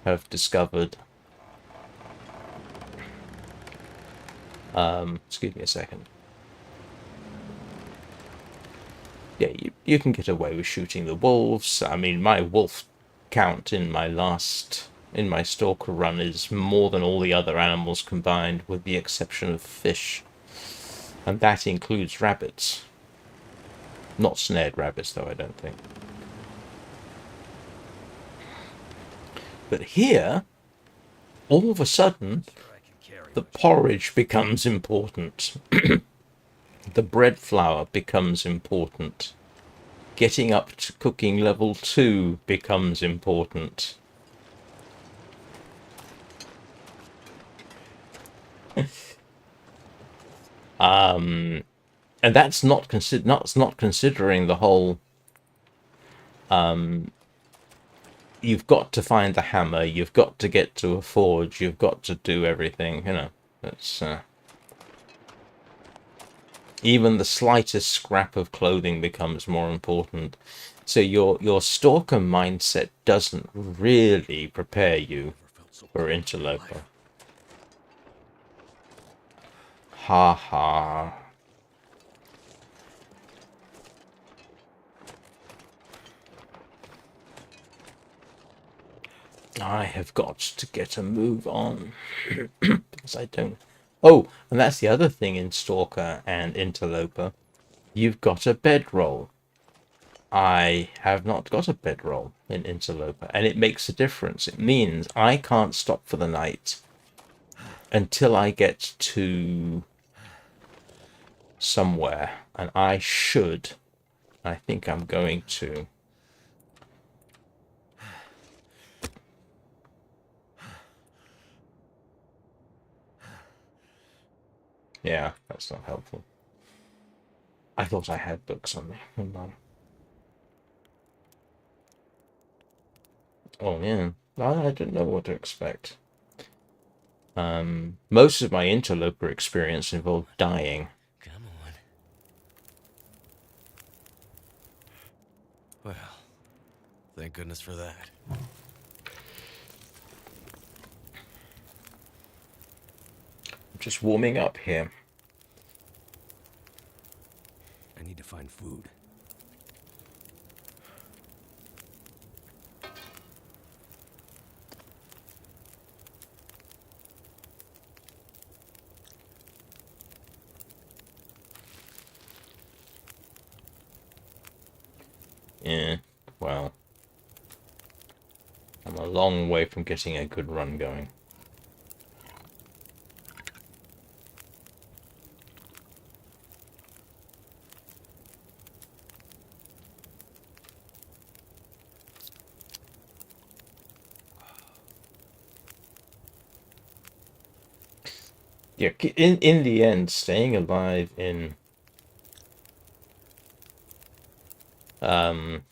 have discovered. Excuse me a second. Yeah, you can get away with shooting the wolves. I mean, my wolf count in my Stalker run is more than all the other animals combined, with the exception of fish. And that includes rabbits. Not snared rabbits, though, I don't think. But here, all of a sudden, the porridge becomes important. The bread flour becomes important. Getting up to cooking level 2 becomes important. And that's not considering the whole. You've got to find the hammer. You've got to get to a forge. You've got to do everything. That's even the slightest scrap of clothing becomes more important. So your Stalker mindset doesn't really prepare you for Interloper. Ha ha. I have got to get a move on. Because I don't. Oh, and that's the other thing in Stalker and Interloper. You've got a bedroll. I have not got a bedroll in Interloper, and it makes a difference. It means I can't stop for the night until I get to somewhere, and I think I'm going to. Yeah, that's not helpful. I thought I had books on me. Hold on. Oh yeah, I didn't know what to expect. Most of my Interloper experience involved dying. Come on. Well, thank goodness for that. I'm just warming up here. I need to find food. Yeah, well, I'm a long way from getting a good run going. Yeah, in the end, staying alive in um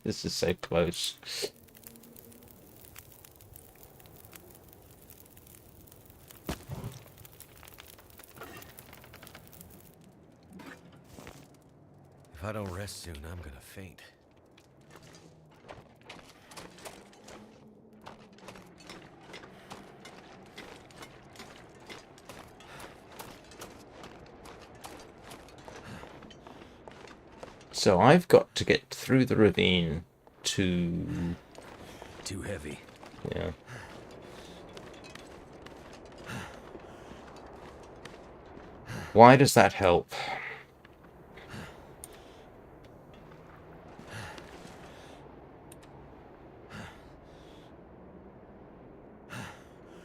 this is so close. If I don't rest soon, I'm gonna faint. So I've got to get through the ravine to... Too heavy. Yeah. Why does that help?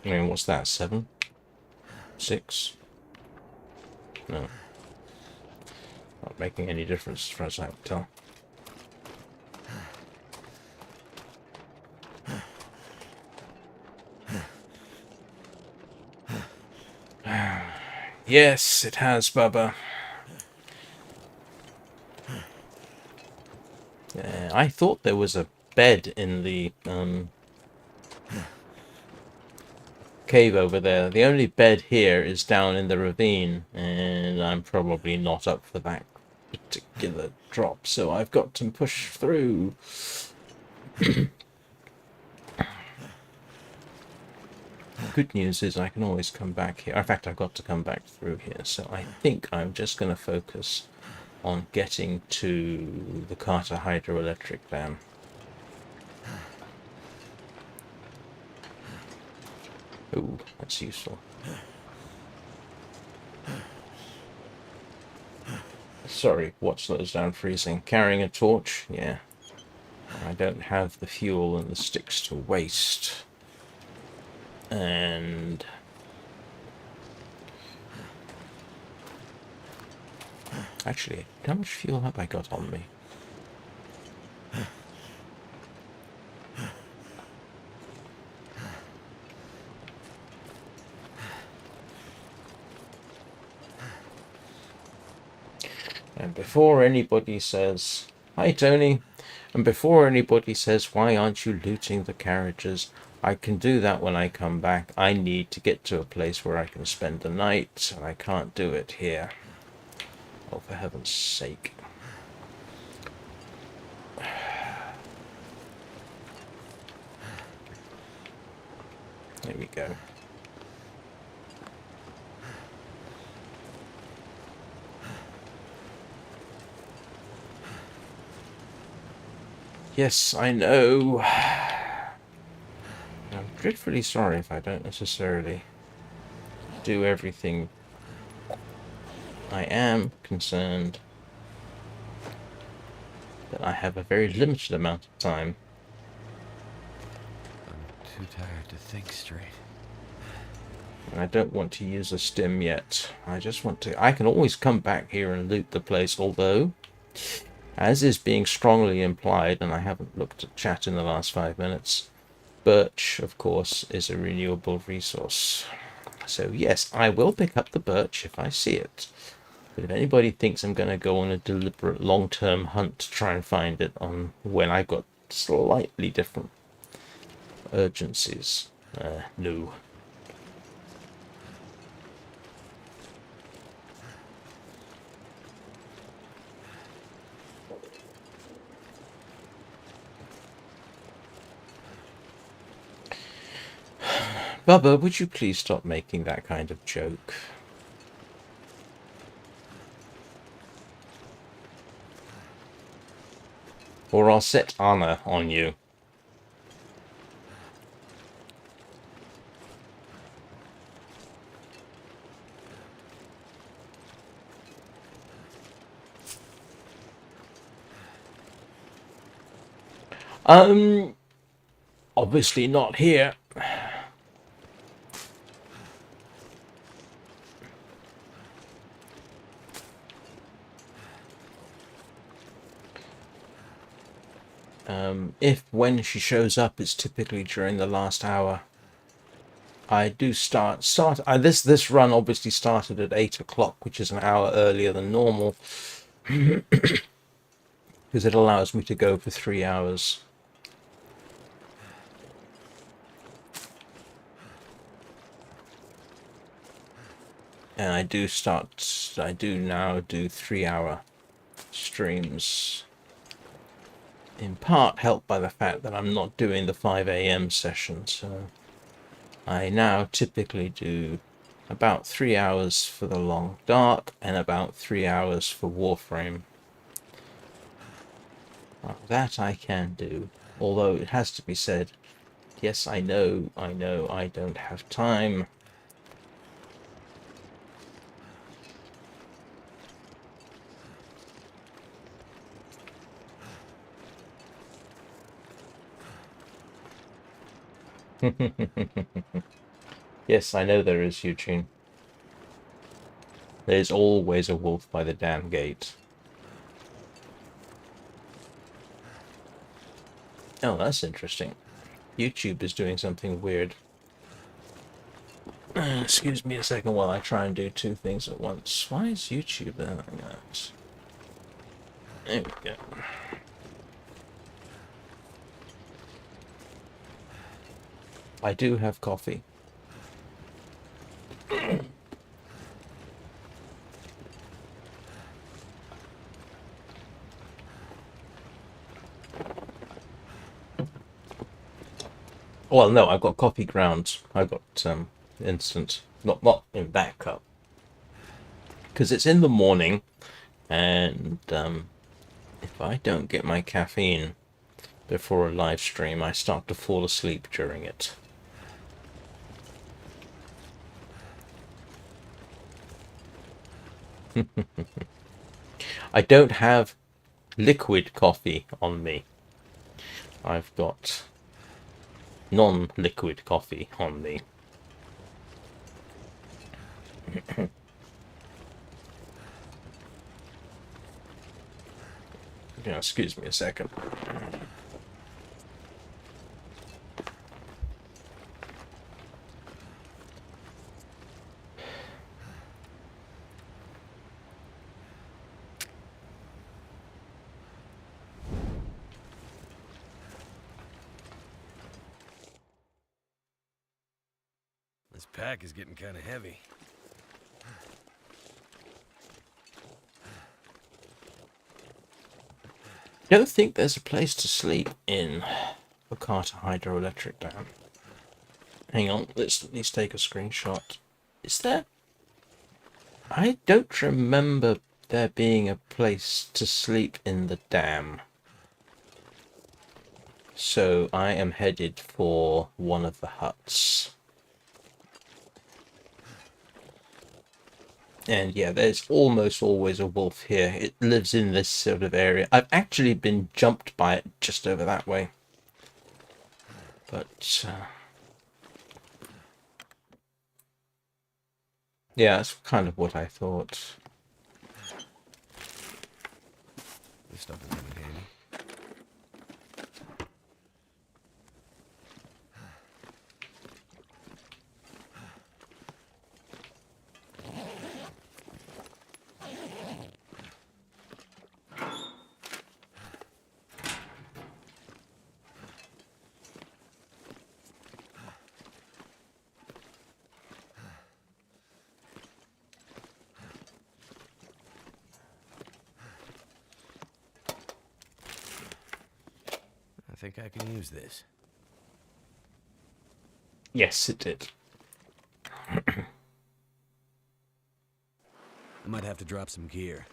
I mean, what's that, 7? 6? No. Not making any difference as far as I can tell. Yes, it has, Bubba. I thought there was a bed in the cave over there. The only bed here is down in the ravine, and I'm probably not up for that particular drop, so I've got to push through. Good news is I can always come back here. In fact, I've got to come back through here, so I think I'm just going to focus on getting to the Carter Hydroelectric Dam. Ooh, that's useful. Sorry, what slows down freezing? Carrying a torch? Yeah. I don't have the fuel and the sticks to waste. And... actually, how much fuel have I got on me? And before anybody says, "Hi Tony," and before anybody says, "Why aren't you looting the carriages?" I can do that when I come back. I need to get to a place where I can spend the night, and I can't do it here. Oh, for heaven's sake. There we go. Yes, I know. I'm dreadfully sorry if I don't necessarily do everything. I am concerned that I have a very limited amount of time. I'm too tired to think straight. And I don't want to use a stim yet. I just want to... I can always come back here and loot the place, although, as is being strongly implied, and I haven't looked at chat in the last 5 minutes, birch, of course, is a renewable resource. So yes, I will pick up the birch if I see it. But if anybody thinks I'm going to go on a deliberate long-term hunt to try and find it on when I've got slightly different urgencies, no. Bubba, would you please stop making that kind of joke? Or I'll set honor on you. Obviously not here. If when she shows up, it's typically during the last hour. I do this run obviously started at 8 o'clock, which is an hour earlier than normal, because it allows me to go for 3 hours. And I do now do 3-hour streams, in part helped by the fact that I'm not doing the 5 a.m. session, so I now typically do about 3 hours for the long dark and about 3 hours for Warframe. That I can do, although it has to be said, yes, I know I don't have time. Yes, I know there is, Eugene. There's always a wolf by the damn gate. Oh, that's interesting. YouTube is doing something weird. Excuse me a second while I try and do 2 things at once. Why is YouTube doing that? There we go. I do have coffee. Well, no, I've got coffee grounds. I've got instant, not in that cup, because it's in the morning, and if I don't get my caffeine before a live stream, I start to fall asleep during it. I don't have liquid coffee on me. I've got non-liquid coffee on me. Yeah, excuse me a second. This pack is getting kind of heavy. I don't think there's a place to sleep in the Carter Hydroelectric Dam. Hang on, let's at least take a screenshot. Is there? I don't remember there being a place to sleep in the dam. So I am headed for one of the huts. And yeah, there's almost always a wolf here. It lives in this sort of area. I've actually been jumped by it just over that way. But yeah, that's kind of what I thought. This stuff will come in handy. I think I can use this. Yes, it did. I might have to drop some gear.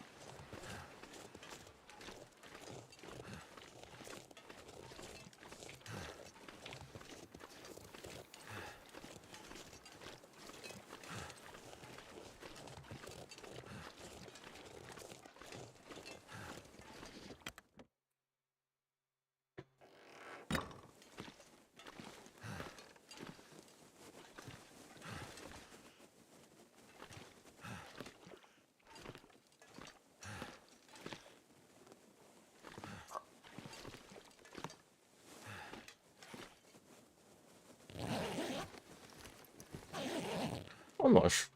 I'm not sure.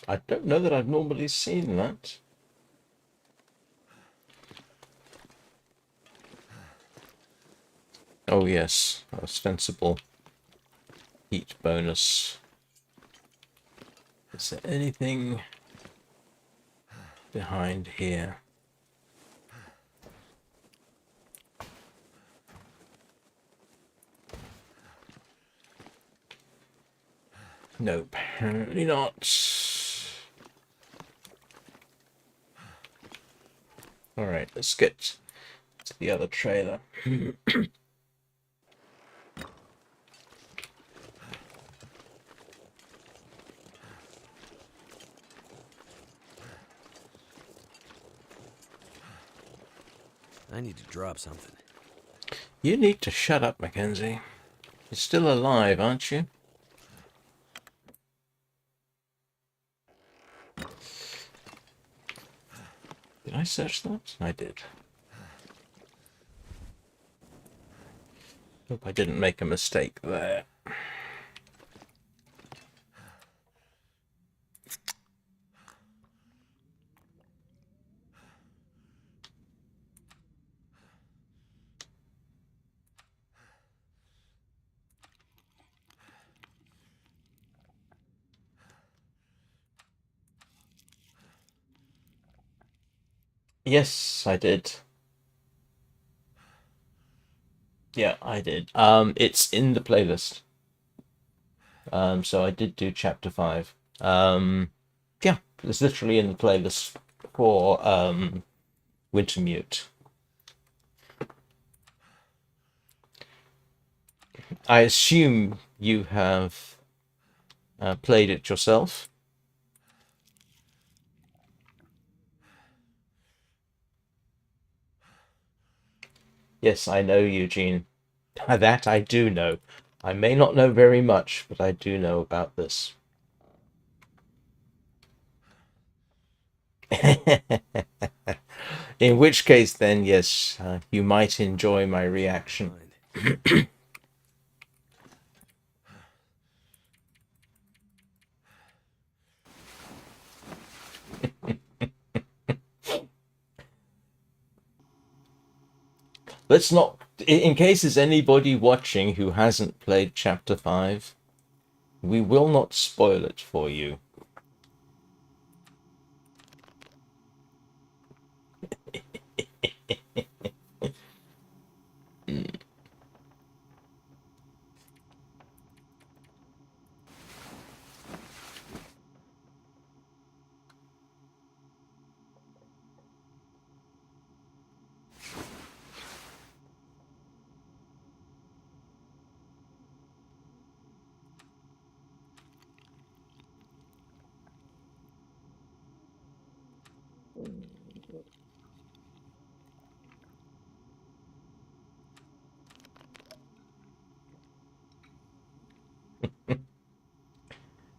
I don't know that I've normally seen that. Oh yes, ostensible heat bonus. Is there anything behind here? No, apparently not. Alright, let's get to the other trailer. I need to drop something. You need to shut up, Mackenzie. You're still alive, aren't you? Did I search that? I did. Hope I didn't make a mistake there. Yes, I did. Yeah, I did. It's in the playlist. So I did do chapter 5. Yeah, it's literally in the playlist for Wintermute. I assume you have played it yourself. Yes, I know, Eugene. That I do know. I may not know very much, but I do know about this. In which case, then, yes, you might enjoy my reaction. Let's not, in case there's anybody watching who hasn't played Chapter 5, we will not spoil it for you.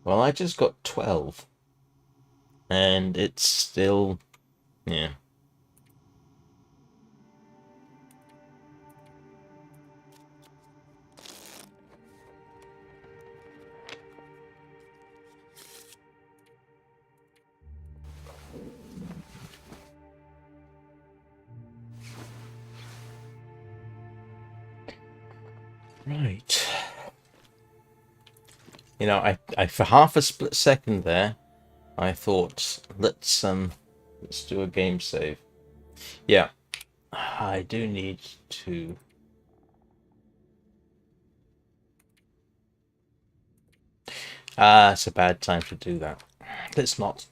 Well, I just got 12. And it's still, yeah. Right. You know, I for half a split second there, I thought, let's do a game save. Yeah, I do need to. It's a bad time to do that. Let's not.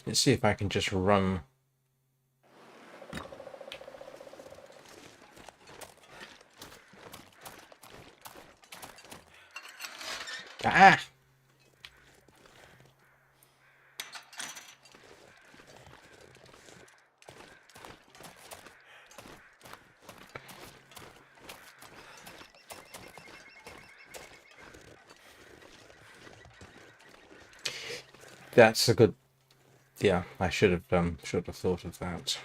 Let's see if I can just run. Ah! That's a good. Yeah, I should have thought of that.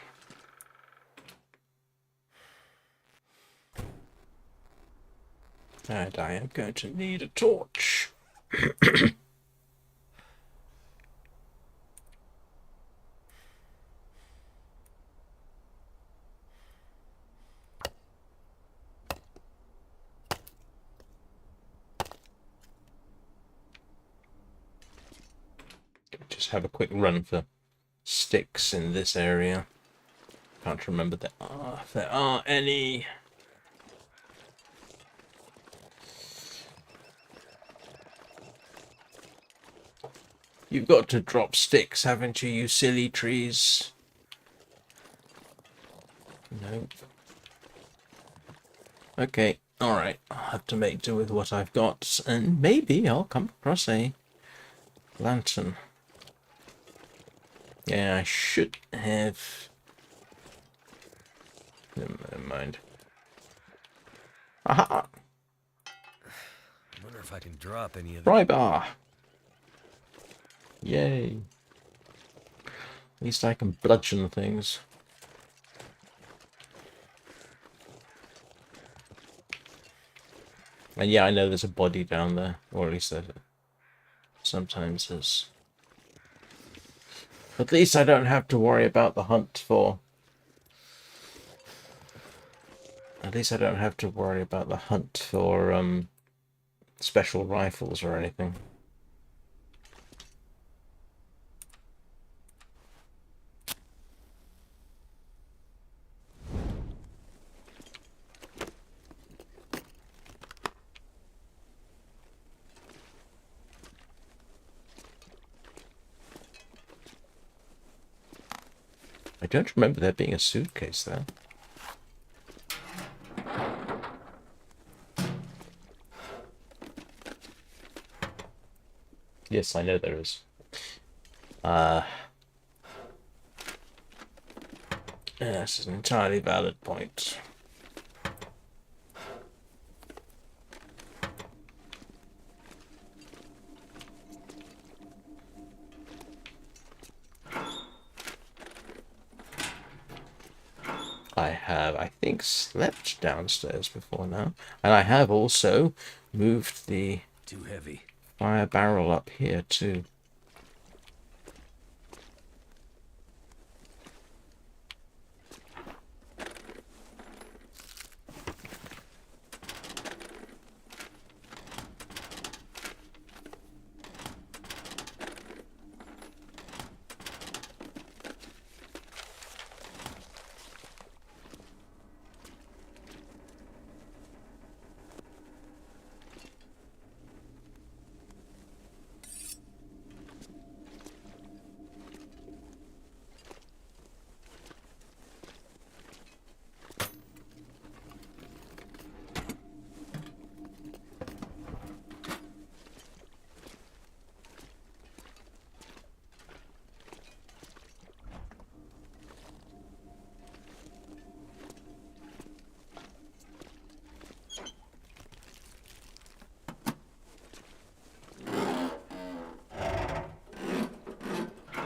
And I am going to need a torch. Just have a quick run for sticks in this area. Can't remember if there are any. You've got to drop sticks, haven't you, you silly trees? No. Okay, alright. I'll have to make do with what I've got, and maybe I'll come across a lantern. Yeah, I should have... Never mind. Aha! I wonder if I can drop any of the... Fry bar! Yay. At least I can bludgeon things. And yeah, I know there's a body down there. Or at least there sometimes is. At least I don't have to worry about the hunt for... At least I don't have to worry about the hunt for special rifles or anything. I don't remember there being a suitcase there. Yes, I know there is. Yes, an entirely valid point. I have, I think, slept downstairs before now. And I have also moved the Too heavy. fire barrel up here too.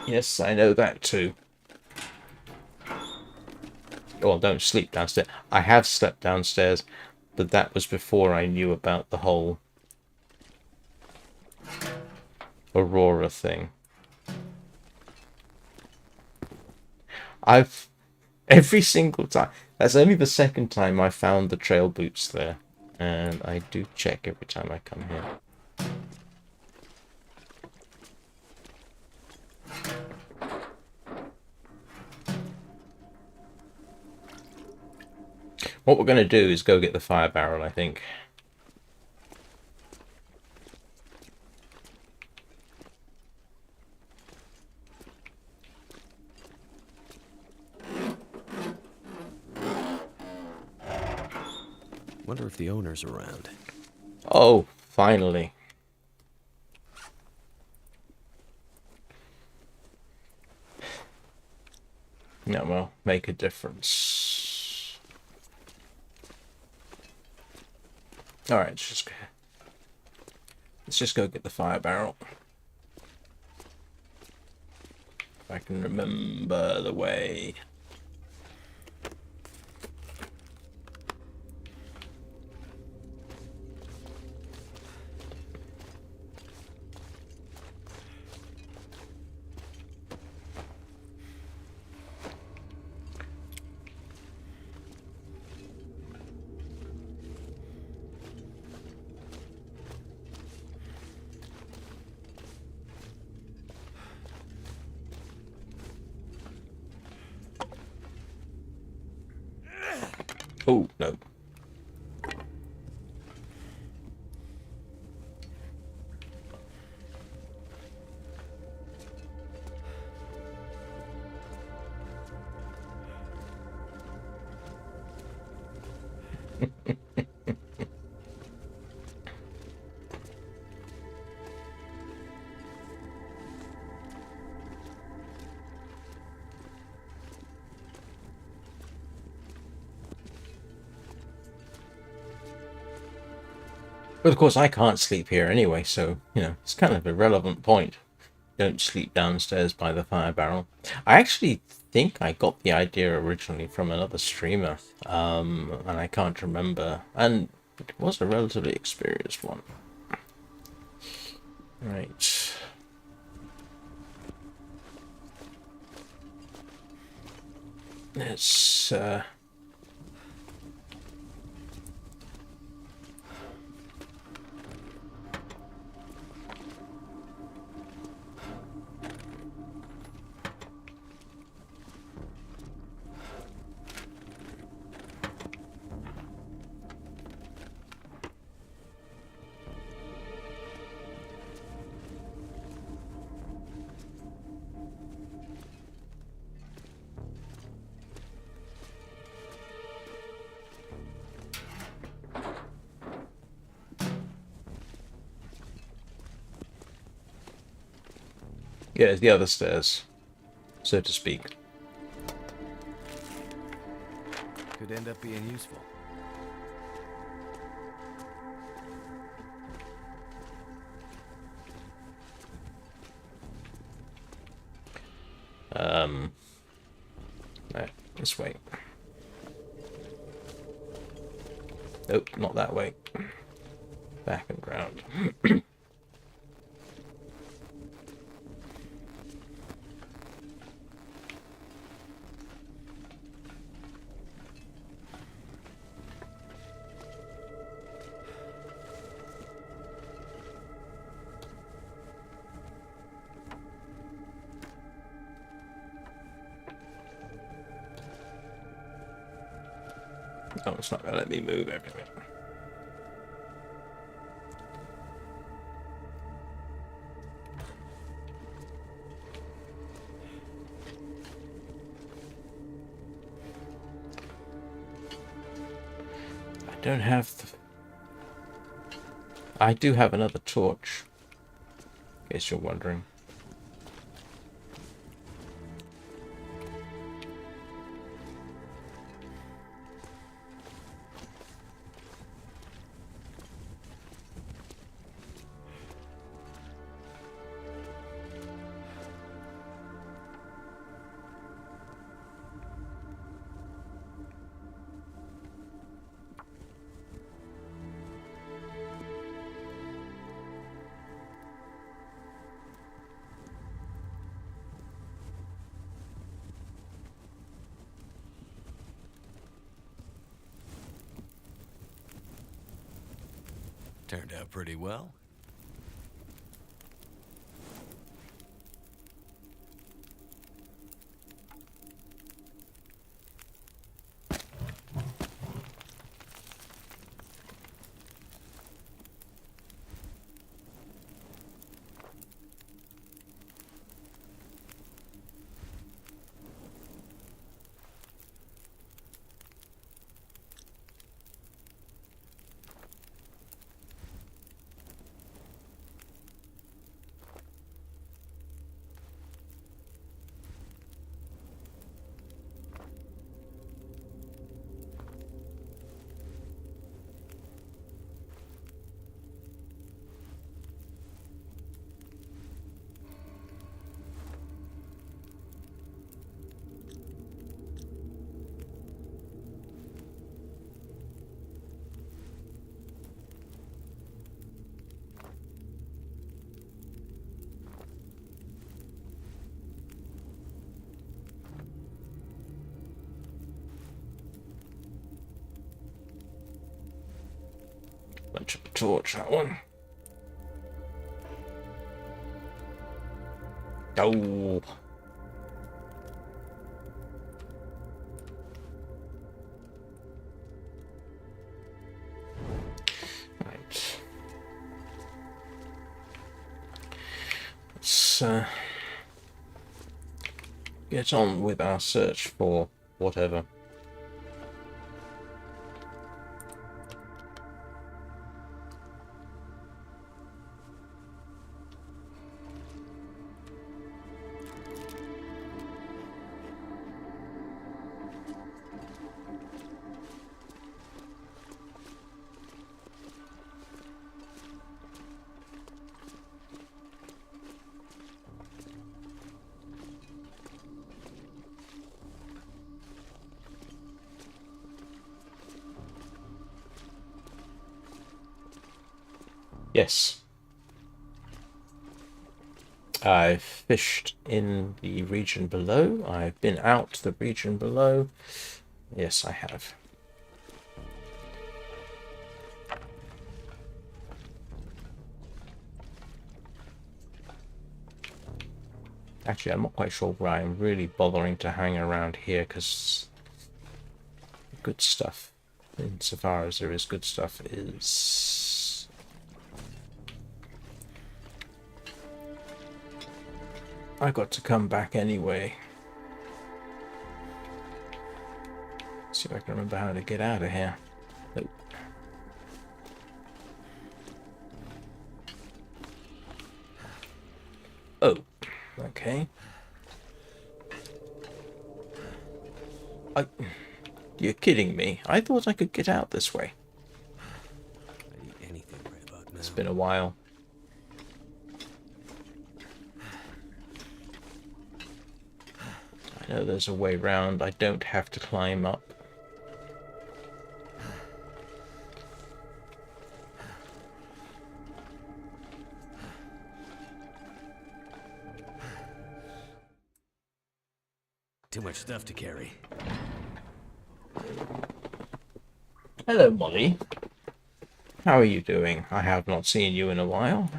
Yes, I know that too. Well, don't sleep downstairs. I have slept downstairs, but that was before I knew about the whole Aurora thing. Every single time, that's only the second time I found the trail boots there, and I do check every time I come here. What we're going to do is go get the fire barrel, I think. Wonder if the owner's around. Oh, finally. No, well, make a difference. Alright, let's just go get the fire barrel. If I can remember the way. Oh, no. But of course, I can't sleep here anyway, so, it's kind of a relevant point. Don't sleep downstairs by the fire barrel. I actually think I got the idea originally from another streamer, and I can't remember. And it was a relatively experienced one. Right. Let's, yeah, the other stairs, so to speak. Could end up being useful. No, this way. Nope, not that way. Back and round. Oh, it's not gonna let me move everything. I don't have the... I do have another torch, in case you're wondering. Turned out pretty well. Bunch of a torch, that one. Oh. let's get on with our search for whatever. Yes. I've fished in the region below. I've been out the region below. Yes, I have. Actually, I'm not quite sure why I'm really bothering to hang around here, because good stuff, insofar as there is good stuff, is... I got to come back anyway. See if I can remember how to get out of here. Nope. Oh, okay. You're kidding me. I thought I could get out this way. I'd eat anything right about now. It's been a while. I know there's a way round. I don't have to climb up. Too much stuff to carry. Hello, Molly. How are you doing? I have not seen you in a while.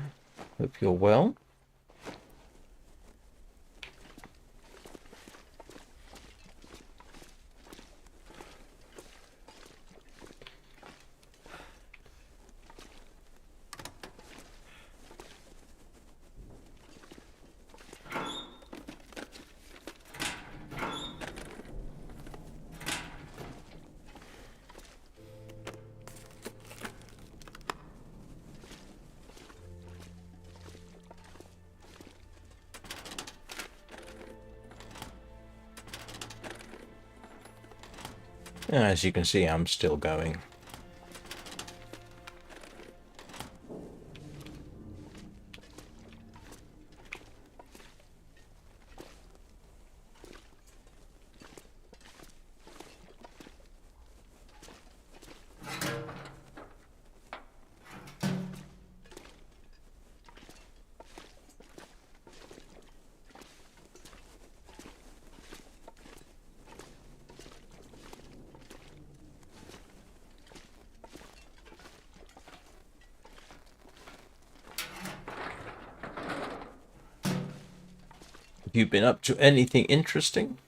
Hope you're well. As you can see, I'm still going. Have you been up to anything interesting?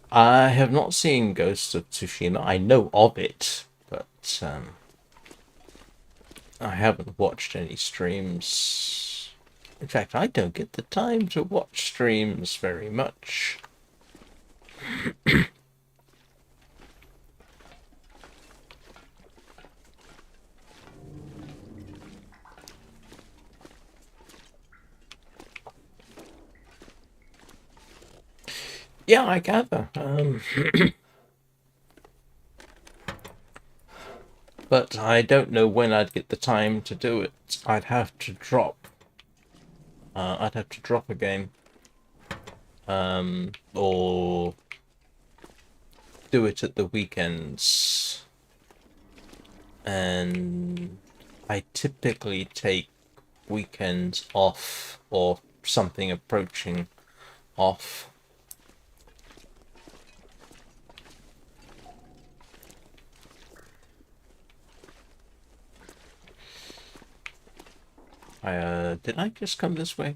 I have not seen Ghost of Tsushima. I know of it, but I haven't watched any streams. In fact, I don't get the time to watch streams very much. Yeah, I gather. But I don't know when I'd get the time to do it. I'd have to drop. I'd have to drop a game. Or do it at the weekends. And I typically take weekends off or something approaching off. Did I just come this way?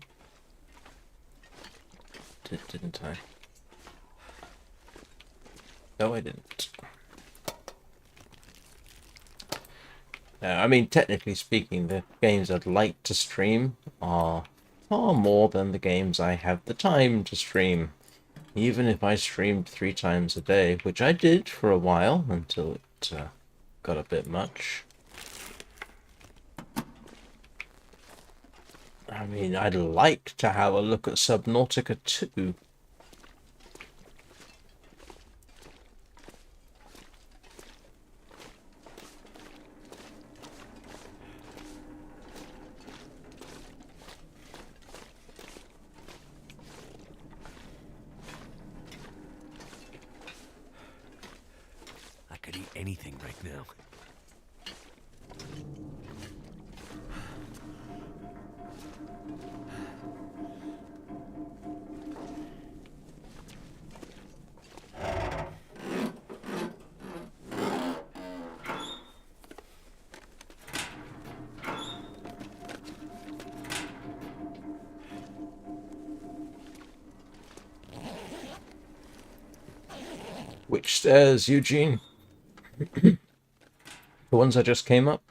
Didn't I? No, I didn't. I mean, technically speaking, the games I'd like to stream are far more than the games I have the time to stream. Even if I streamed 3 times a day, which I did for a while until it got a bit much. I mean, I'd like to have a look at Subnautica 2. I could eat anything right now. Which stairs, Eugene? The ones I just came up?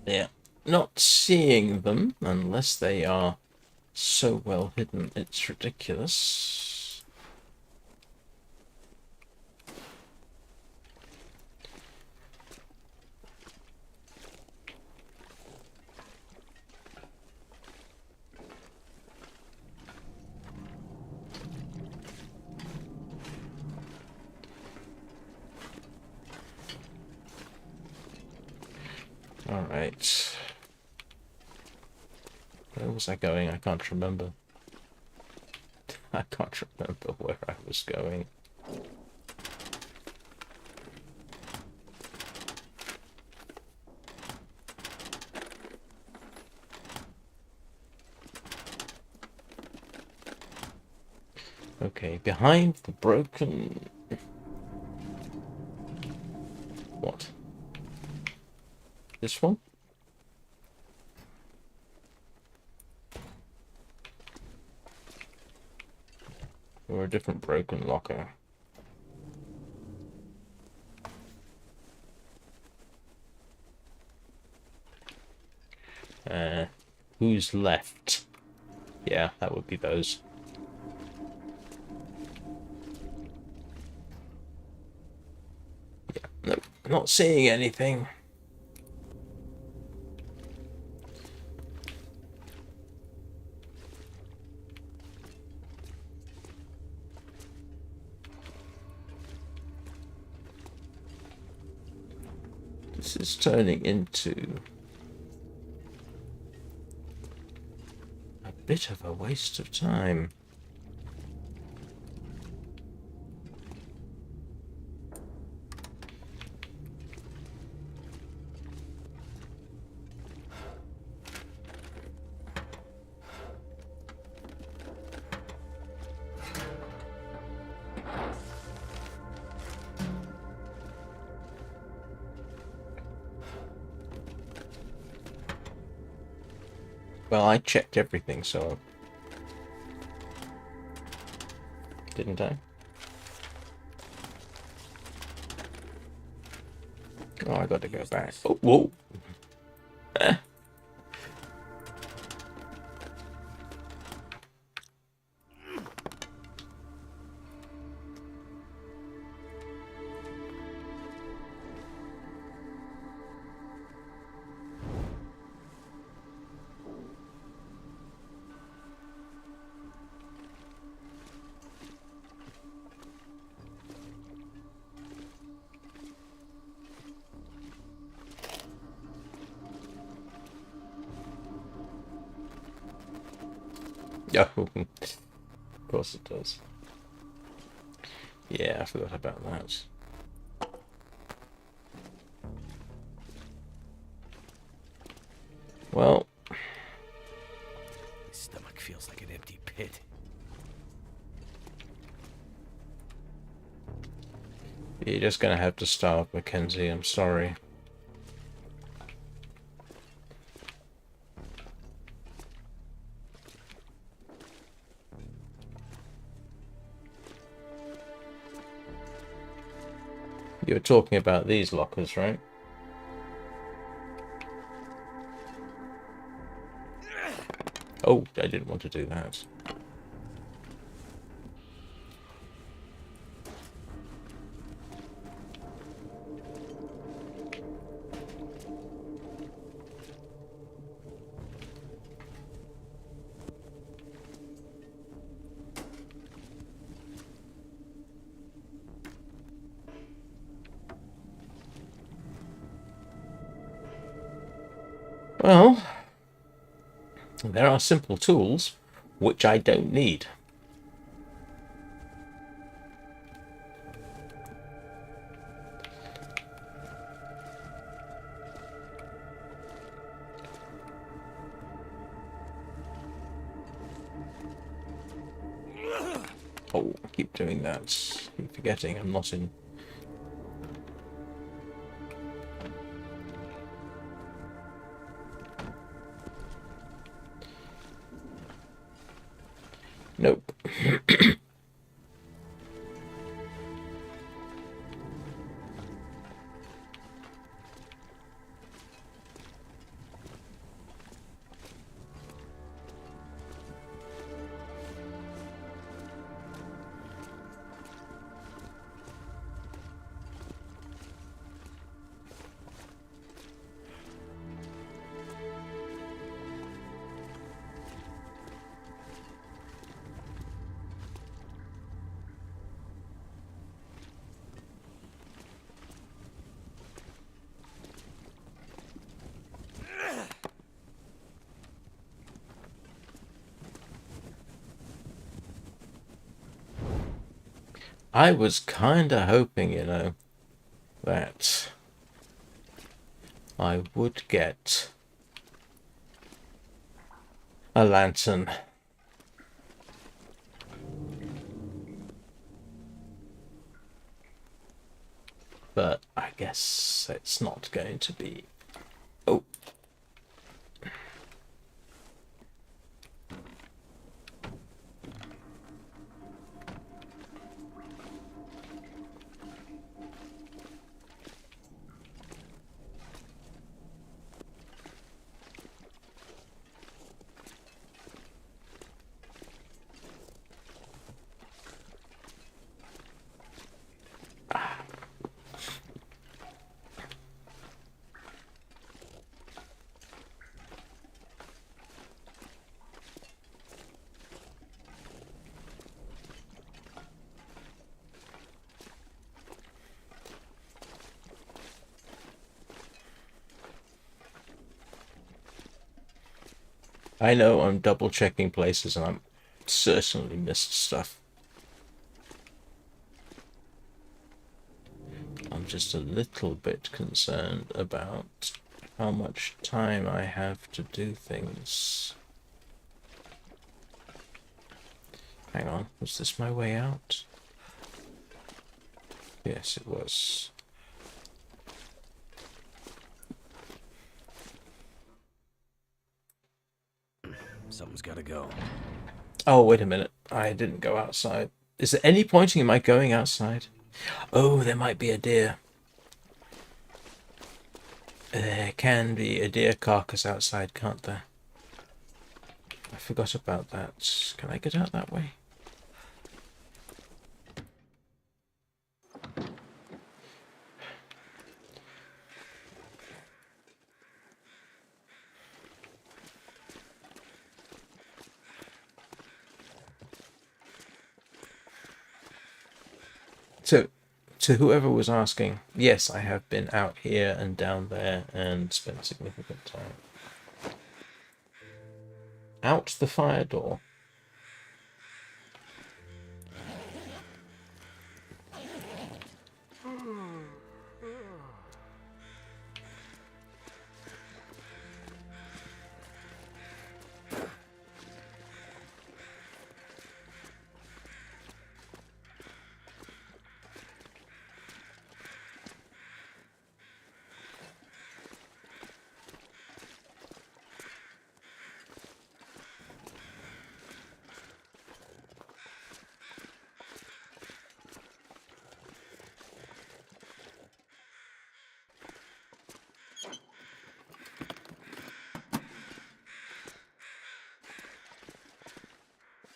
Yeah. Not seeing them unless they are so well hidden, it's ridiculous. Alright. Where was I going? I can't remember. I can't remember where I was going. Okay, behind the broken... What? This one? Or a different broken locker? Who's left? Yeah, that would be those. Yeah, nope, not seeing anything. This is turning into a bit of a waste of time. Well, I checked everything, so... Didn't I? Oh, I got to go back. Oh, whoa! Oh, of course it does. Yeah, I forgot about that. Well, My stomach feels like an empty pit. you're just gonna have to starve, Mackenzie. I'm sorry. You were talking about these lockers, right? Oh, I didn't want to do that. Well, there are simple tools, which I don't need. Oh, I keep doing that. Keep forgetting I'm not in... Nope. I was kinda hoping, you know, that I would get a lantern. But I guess it's not going to be. Oh. I know I'm double checking places and I'm certainly missed stuff. I'm just a little bit concerned about how much time I have to do things. Hang on, was this my way out? Yes, it was. Something's gotta go. Oh, wait a minute. I didn't go outside. Is there any pointing in my going outside? Oh, there might be a deer. There can be a deer carcass outside, can't there? I forgot about that. Can I get out that way? So, to whoever was asking, yes, I have been out here and down there and spent significant time. Out the fire door.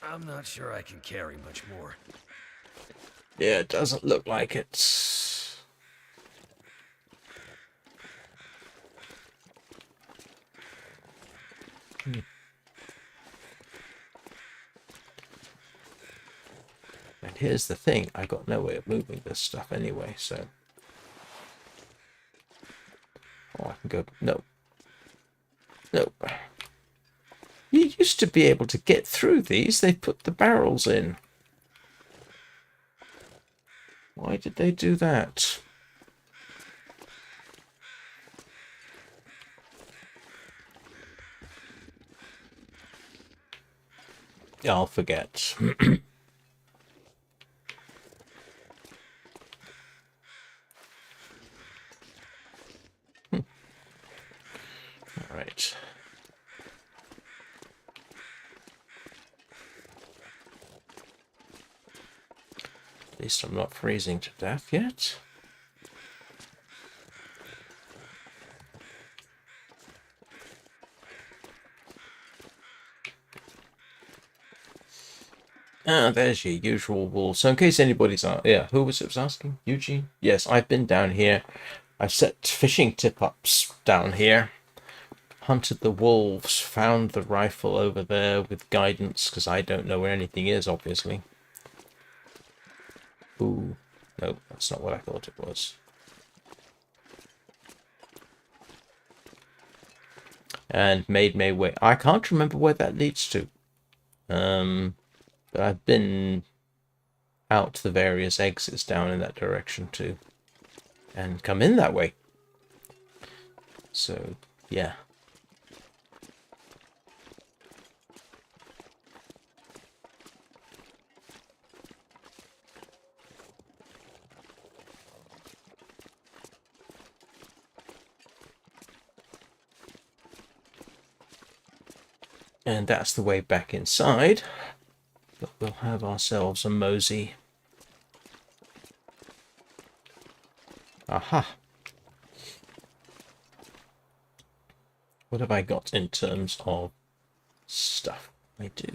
I'm not sure I can carry much more. Yeah, it doesn't look like it's... And here's the thing, I got no way of moving this stuff anyway, so... Oh, I can go... No. No. You used to be able to get through these. They put the barrels in. Why did they do that? I'll forget. All right. At least I'm not freezing to death yet. Ah, there's your usual wall. So in case anybody's yeah, who was asking? Eugene? Yes, I've been down here. I've set fishing tip-ups down here. Hunted the wolves, found the rifle over there with guidance, because I don't know where anything is, obviously. Ooh. No, that's not what I thought it was. And made my way. I can't remember where that leads to. But I've been out the various exits down in that direction too. And come in that way. So, yeah. And that's the way back inside. But we'll have ourselves a mosey. Aha. What have I got in terms of stuff? I do.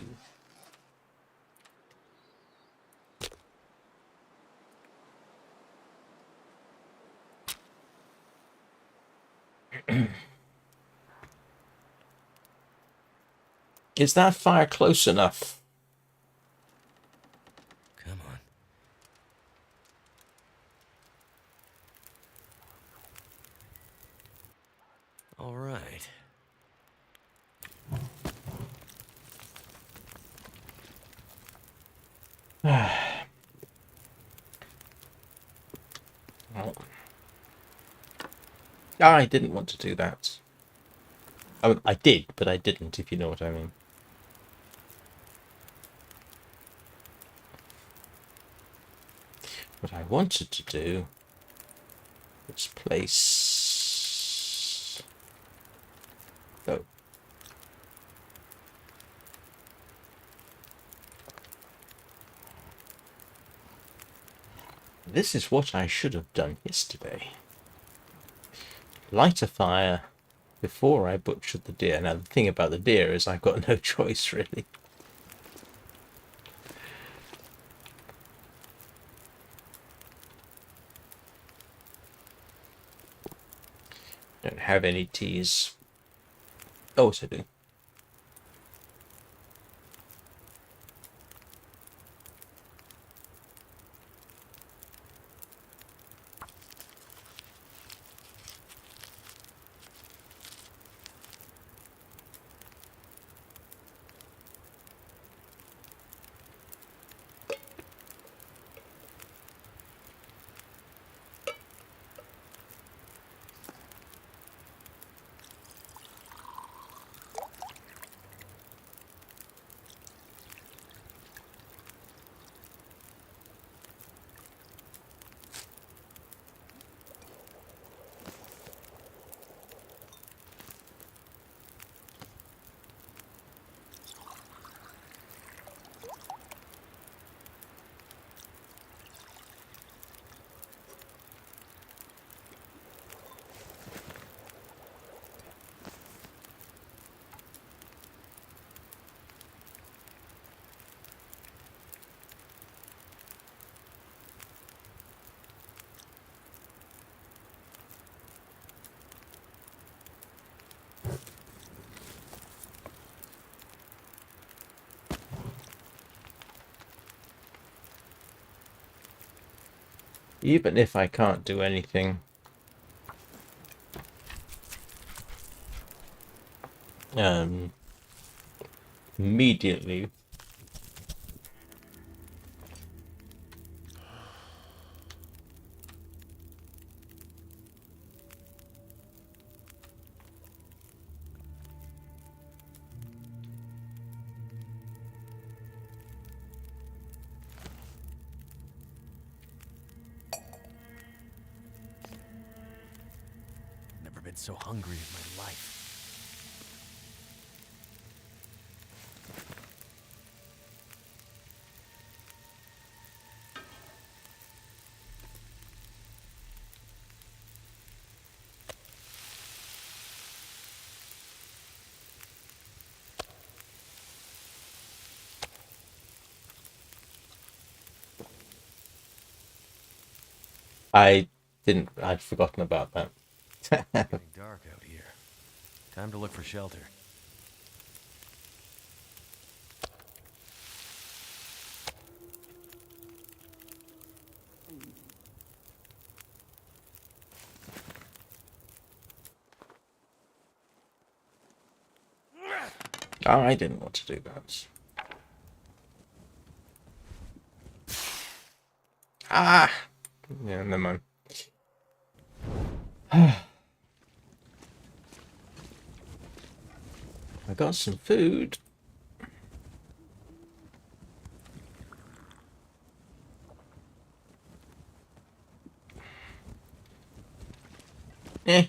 Is that fire close enough? Come on. All right. Well, I didn't want to do that. I mean, I did, but I didn't, if you know what I mean. What I wanted to do was place... Oh. This is what I should have done yesterday. Light a fire before I butchered the deer. Now, the thing about the deer is I've got no choice, really. Don't have any teas. Oh, yes, I do. Even if I can't do anything immediately, Never been so hungry in my life. I'd forgotten about that. Getting dark out here. Time to look for shelter. Oh, I didn't want to do that. Ah! Yeah, never mind. I got some food. Eh.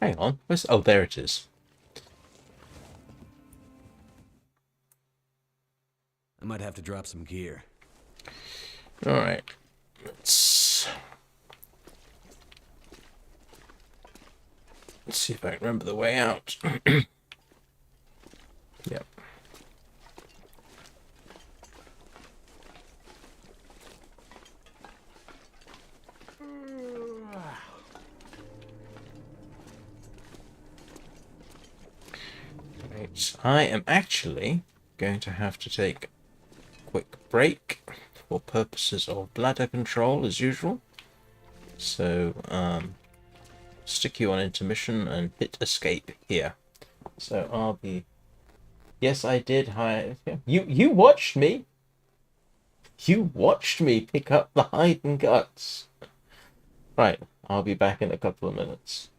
Hang on. Where's... Oh, there it is. I might have to drop some gear. Alright. Let's see if I can remember the way out. Yep. Right. I am actually going to have to take a quick break for purposes of bladder control as usual. So, stick you on intermission and hit escape here. So I'll be... Yes, I did. Hi. You watched me. You watched me pick up the hide and guts. Right. I'll be back in a couple of minutes.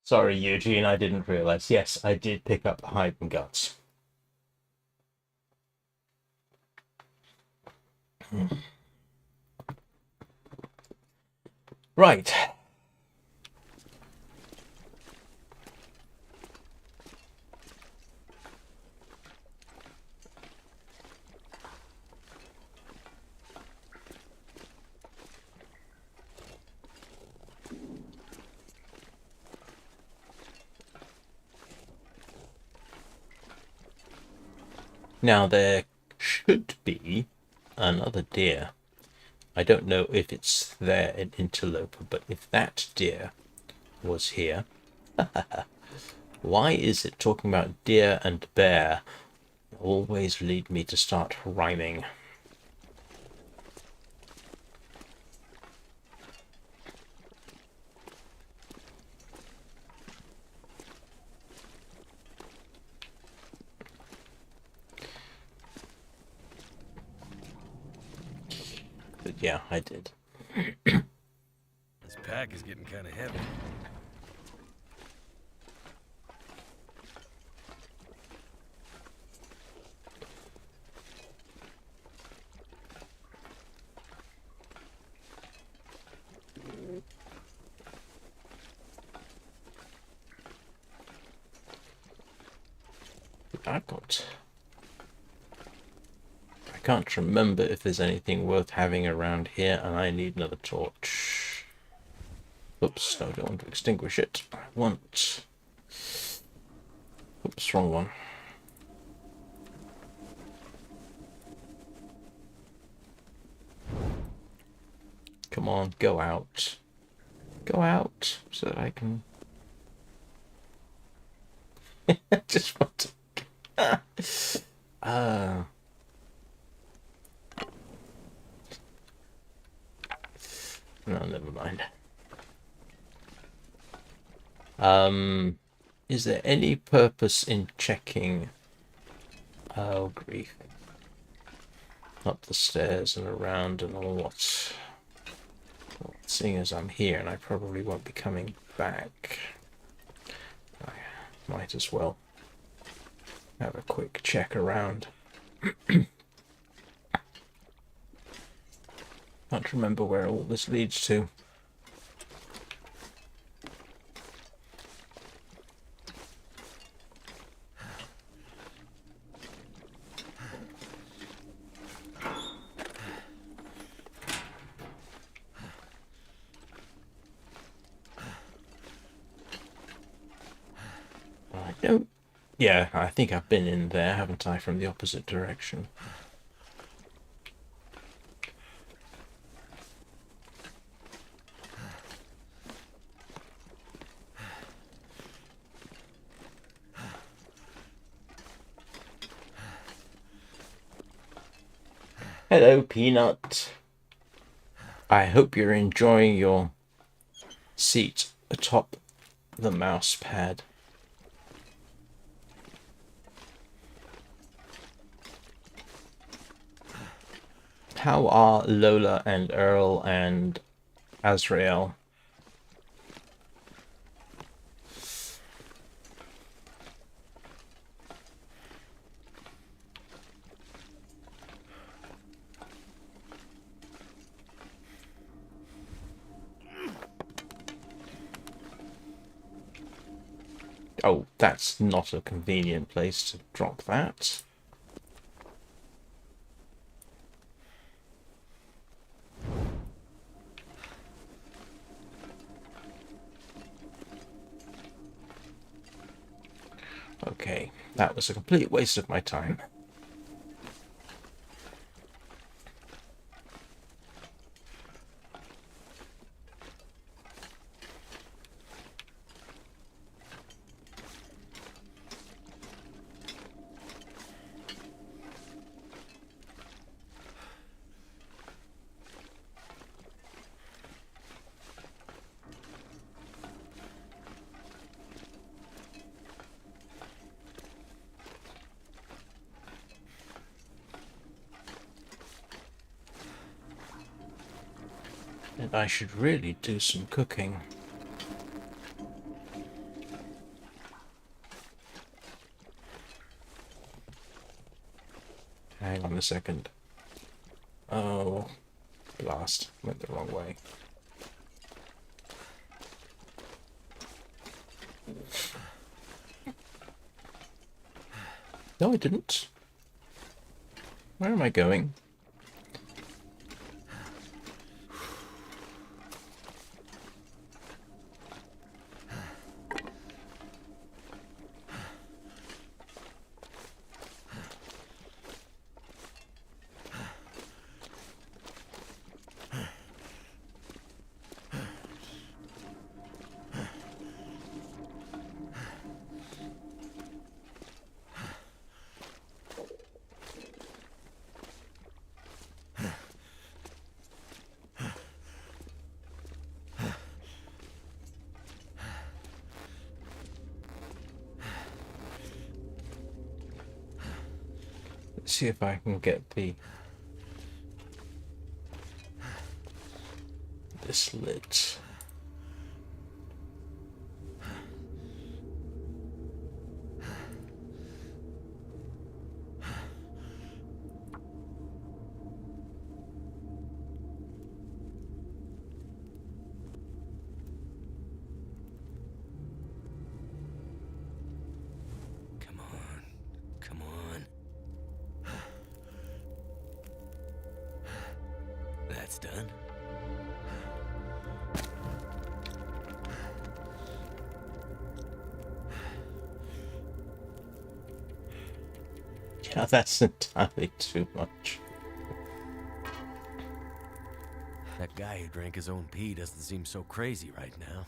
Sorry, Eugene, I didn't realize. Yes, I did pick up the hide and guts. Right. Now there should be another deer. I don't know if it's there in Interloper, but if that deer was here, why is it talking about deer and bear always lead me to start rhyming? But yeah, I did. This pack is getting kind of heavy. I can't remember if there's anything worth having around here, and I need another torch. Oops, no, I don't want to extinguish it. I want... Oops, wrong one. Come on, go out. Go out, so that I can... I just want to... No, never mind. Is there any purpose in checking... Oh, grief. Up the stairs and around and all what... Well, seeing as I'm here and I probably won't be coming back, I might as well have a quick check around. Can't remember where all this leads to. I don't... Yeah, I think I've been in there, haven't I, from the opposite direction. Hello, Peanut. I hope you're enjoying your seat atop the mouse pad. How are Lola and Earl and Azrael? Oh, that's not a convenient place to drop that. Okay, that was a complete waste of my time. And I should really do some cooking. Hang on a second. Oh, blast. Went the wrong way. No, I didn't. Where am I going? Let's see if I can get this lit. Come on. Come on. That's done. Yeah, that's entirely too much. That guy who drank his own pee doesn't seem so crazy right now.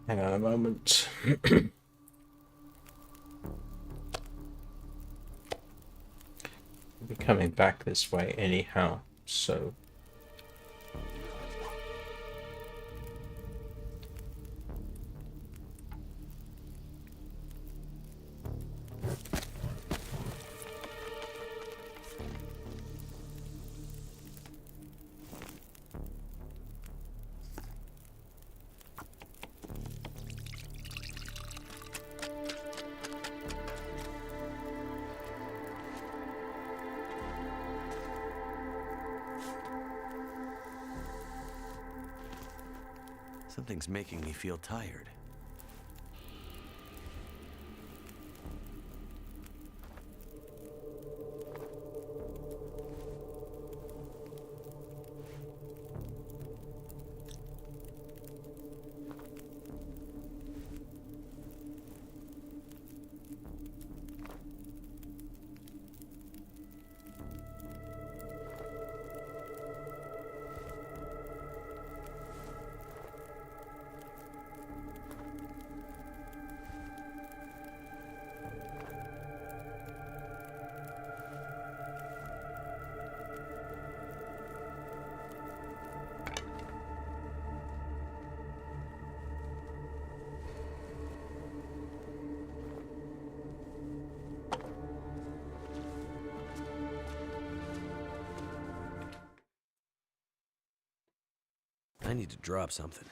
Hang on a moment. We'll be coming back this way anyhow, so... Something's making me feel tired. I need to drop something.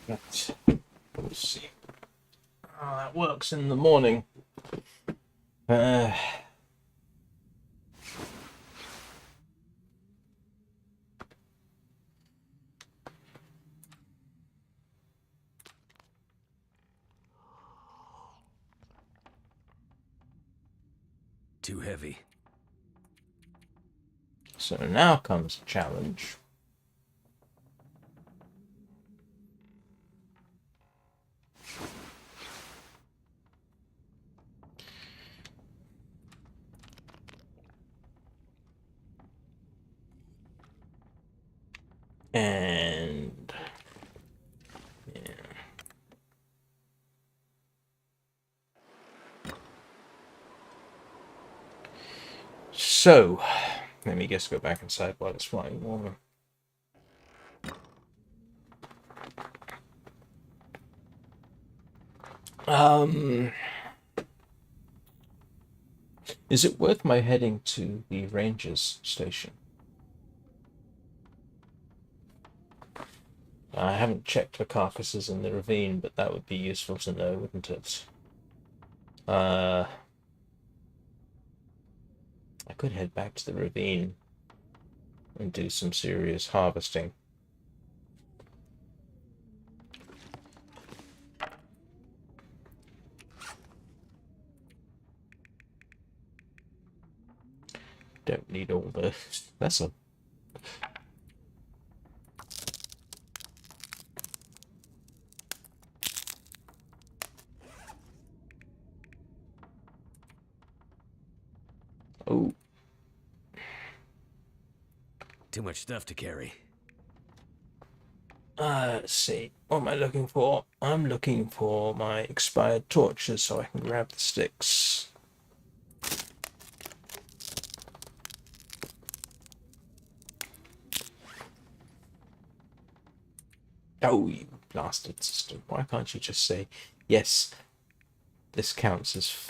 Right. We'll see how that works in the morning. Uh, Too heavy. so now comes a challenge. And yeah. So let me just go back inside while it's flying warmer. Is it worth my heading to the ranger's station? I haven't checked for carcasses in the ravine, but that would be useful to know, wouldn't it? I could head back to the ravine and do some serious harvesting. Don't need all the... That's a... Oh, Too much stuff to carry. let's see. What am I looking for? I'm looking for my expired torches so I can grab the sticks. Oh, you blasted system. Why can't you just say, yes, this counts as...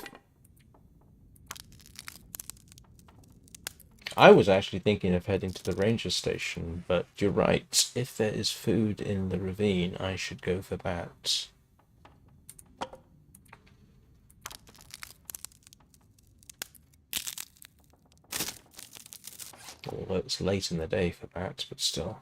I was actually thinking of heading to the ranger station, but you're right. If there is food in the ravine, I should go for that. Although it's late in the day for bats, but still.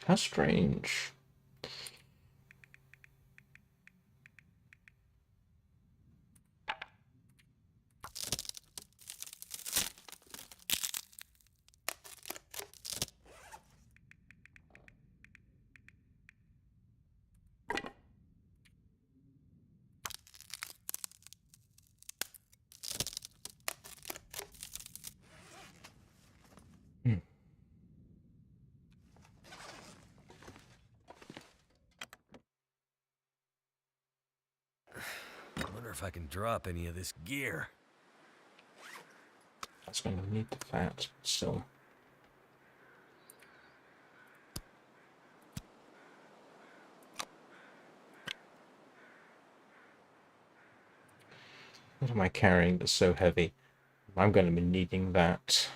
How strange. I wonder if I can drop any of this gear. That's going to need the fat, but still. What am I carrying that's so heavy? I'm going to be needing that.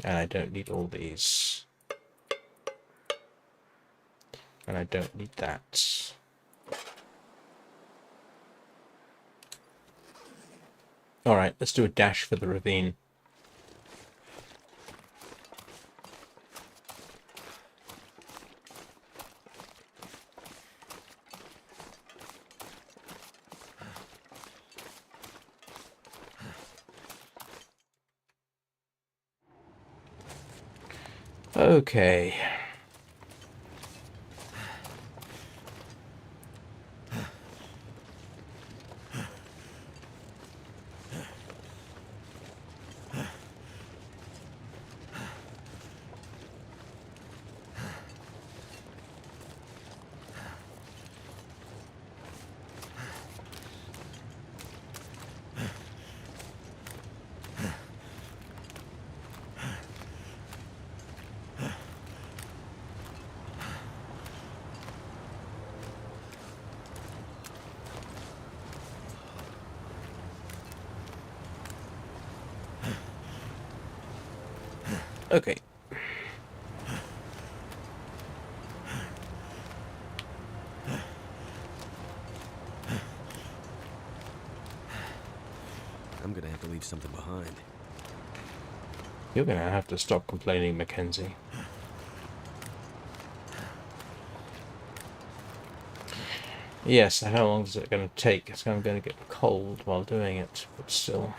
And I don't need all these. And I don't need that. Alright, let's do a dash for the ravine. Okay. Okay. I'm gonna have to leave something behind. You're going to have to stop complaining, Mackenzie. Yes, how long is it going to take? I'm going to get cold while doing it, but still.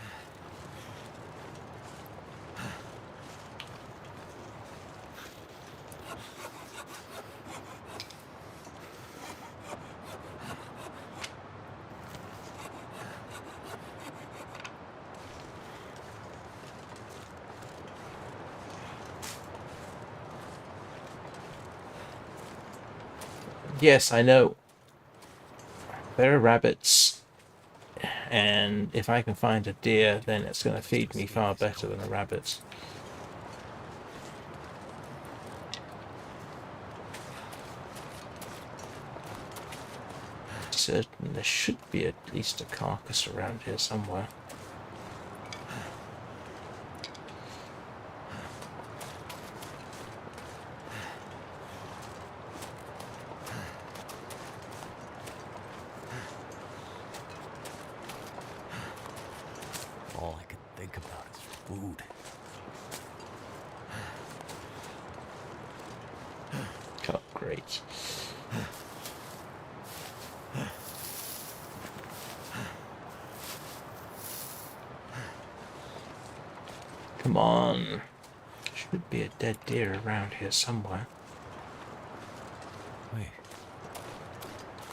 Yes, I know. There are rabbits, and if I can find a deer, then it's going to feed me far better than a rabbit. Certain there should be at least a carcass around here somewhere. All I could think about is food. Oh, great. Come on. Should be a dead deer around here somewhere. Wait.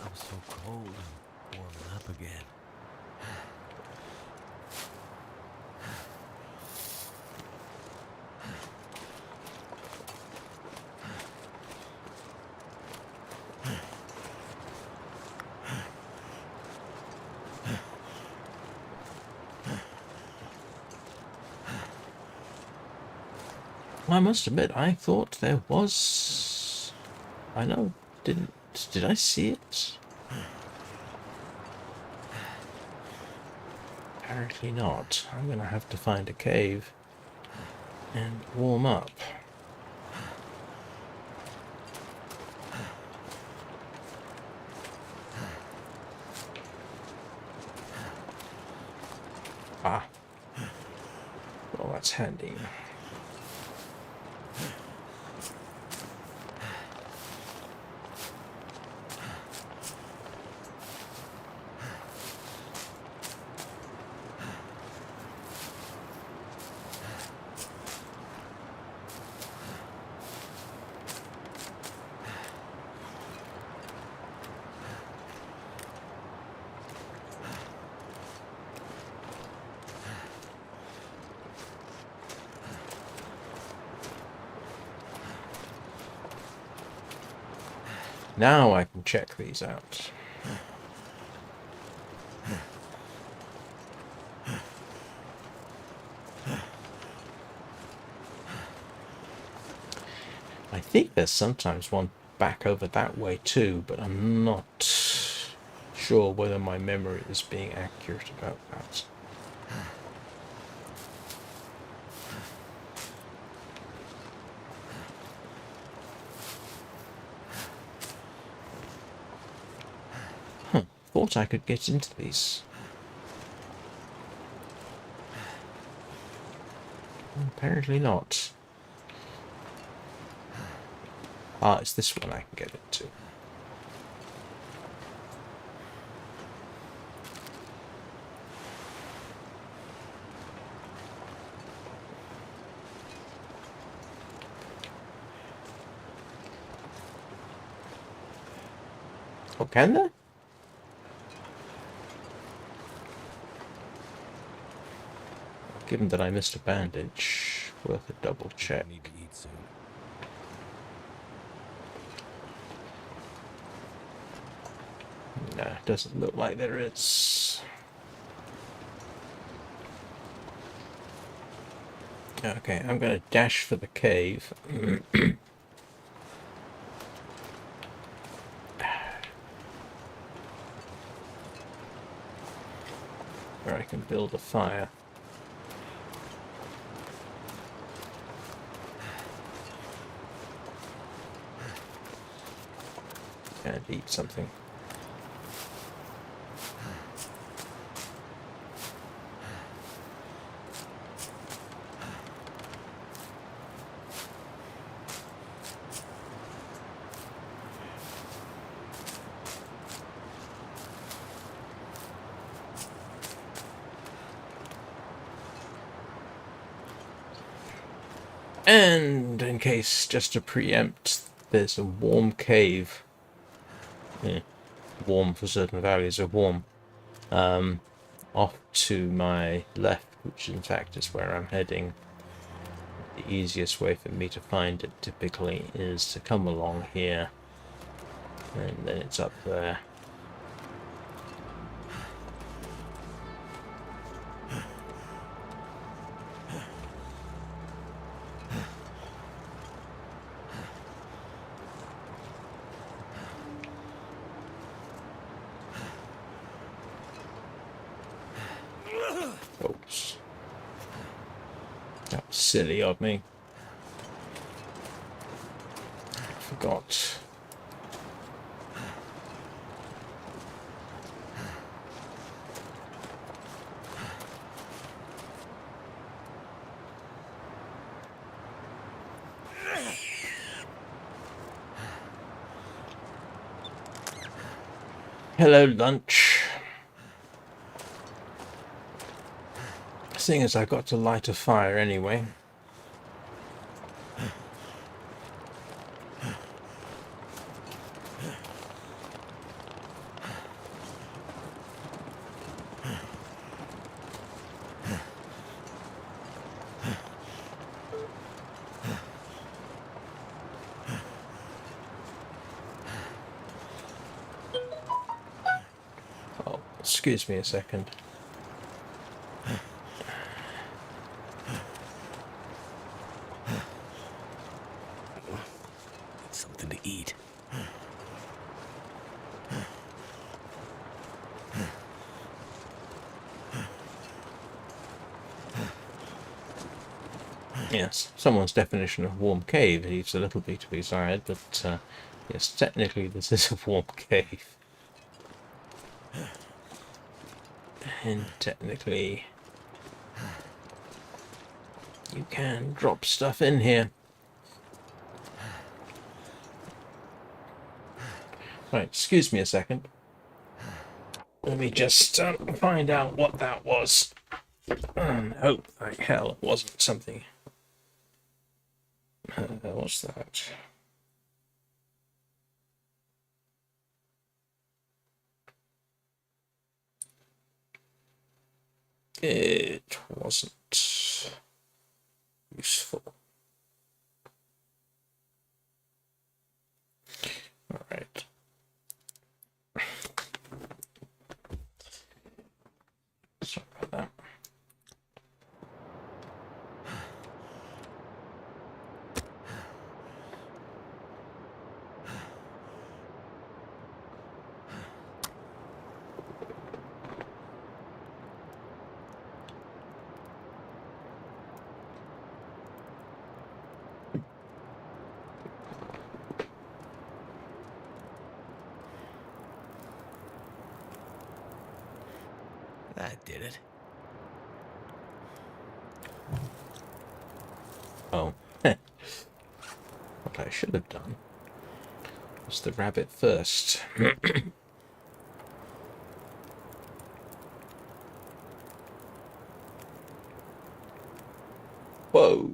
I'm so cold and warming up again. I must admit, I thought there was... I know, did I see it? Apparently not. I'm gonna have to find a cave and warm up. Ah. Well, that's handy. Now I can check these out. I think there's sometimes one back over that way too, but I'm not sure whether my memory is being accurate about that. Thought I could get into these. Apparently not. Ah, it's this one I can get into. Oh, can there? Given that I missed a bandage, worth a double check. Need to eat soon. No, doesn't look like there is. Okay, I'm going to dash for the cave. Where I can build a fire. eat something. And in case, just to preempt, there's a warm cave. Yeah, warm for certain values of warm. Off to my left, which in fact is where I'm heading. The easiest way for me to find it typically is to come along here, and then it's up there. Oops. That was silly of me. Forgot. Hello, lunch. Seeing as I got to light a fire anyway. Oh, excuse me a second. Something to eat. Yes, someone's definition of warm cave leaves a little bit to be desired, but yes, technically this is a warm cave. And technically you can drop stuff in here. Right, excuse me a second. Let me just find out what that was. Hope like hell it wasn't something. What's that? It wasn't useful. All right. Sorry about that. That did it. Oh. What I should have done was the rabbit first. Whoa.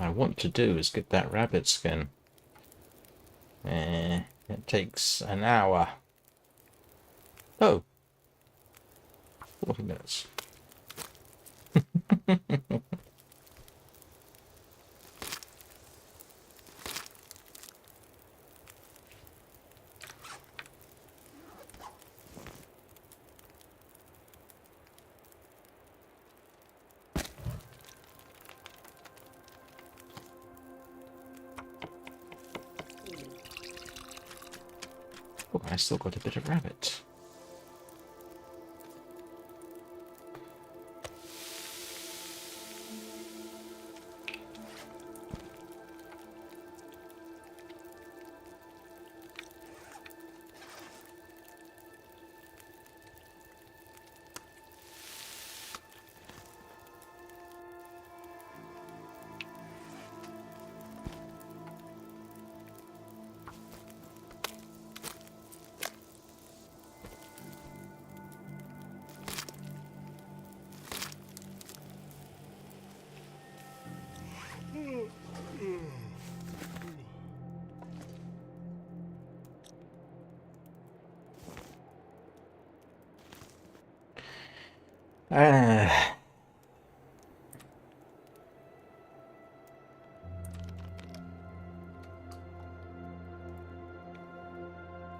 I want to do is get that rabbit skin. It takes an hour. Oh, 40 minutes. Oh, I still got a bit of rabbit. Ah.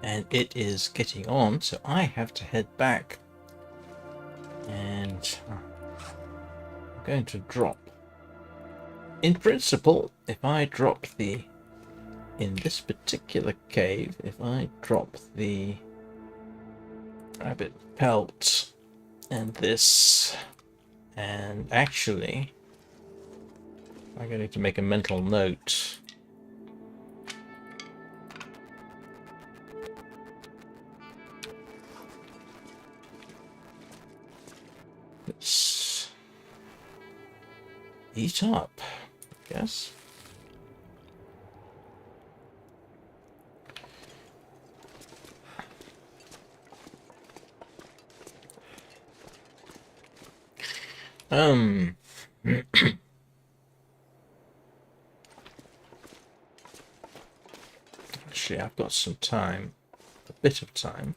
And it is getting on, so I have to head back. And I'm going to drop. In principle, if I drop in this particular cave, if I drop the rabbit pelt and this, and actually, I'm going to make a mental note. Let's eat up, I guess. Actually, I've got some time, a bit of time.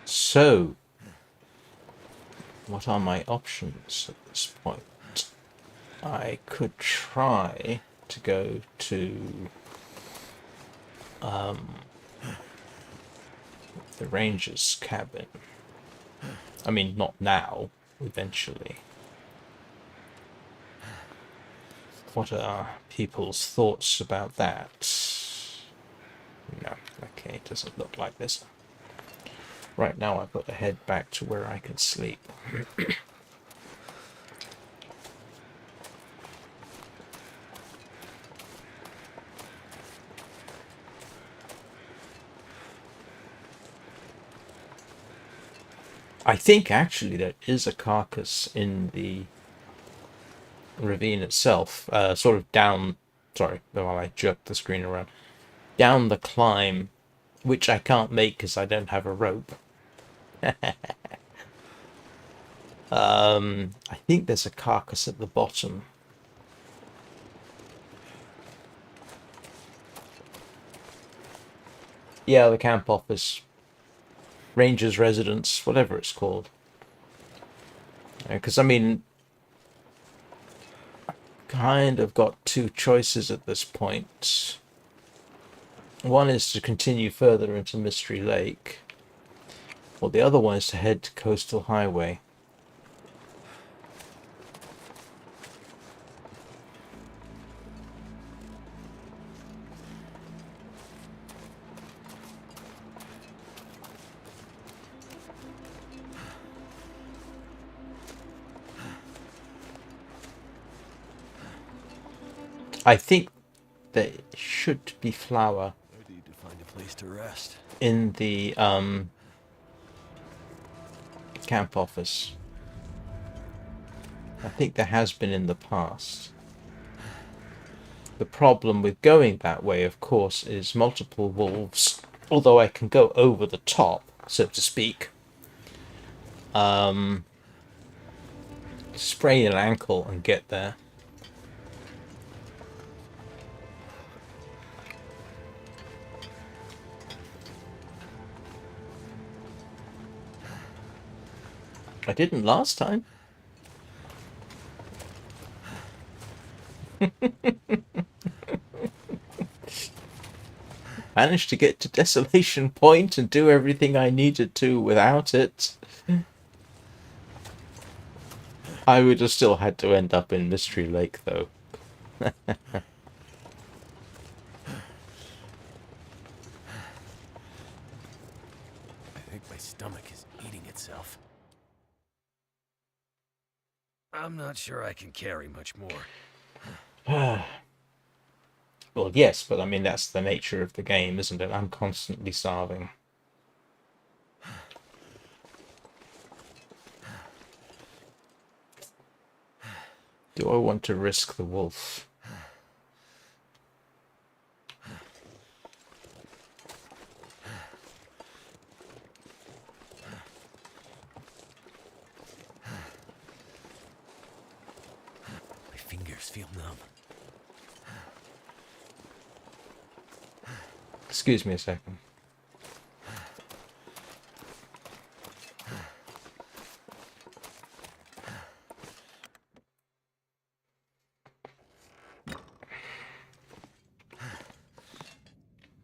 So, what are my options at this point? I could try to go to the ranger's cabin. I mean, not now, eventually. What are people's thoughts about that? No, okay, it doesn't look like this. Right now I've got to head back to where I can sleep. I think actually there is a carcass in the ravine itself, sort of down, sorry, while I jerk the screen around, down the climb, which I can't make because I don't have a rope. I think there's a carcass at the bottom. Yeah, the camp office, ranger's residence, whatever it's called. Because I mean, kind of got two choices at this point. One is to continue further into Mystery Lake, or the other one is to head to Coastal Highway. I think there should be flour I need to find a place to rest. in the camp office. I think there has been in the past. The problem with going that way, of course, is multiple wolves. Although I can go over the top, so to speak. Sprain an ankle and get there. I didn't last time. Managed to get to Desolation Point and do everything I needed to without it. I would have still had to end up in Mystery Lake, though. I think my stomach is eating itself. I'm not sure I can carry much more. Well, yes, but I mean, that's the nature of the game, isn't it? I'm constantly starving. Do I want to risk the wolf? My fingers feel numb. Excuse me a second.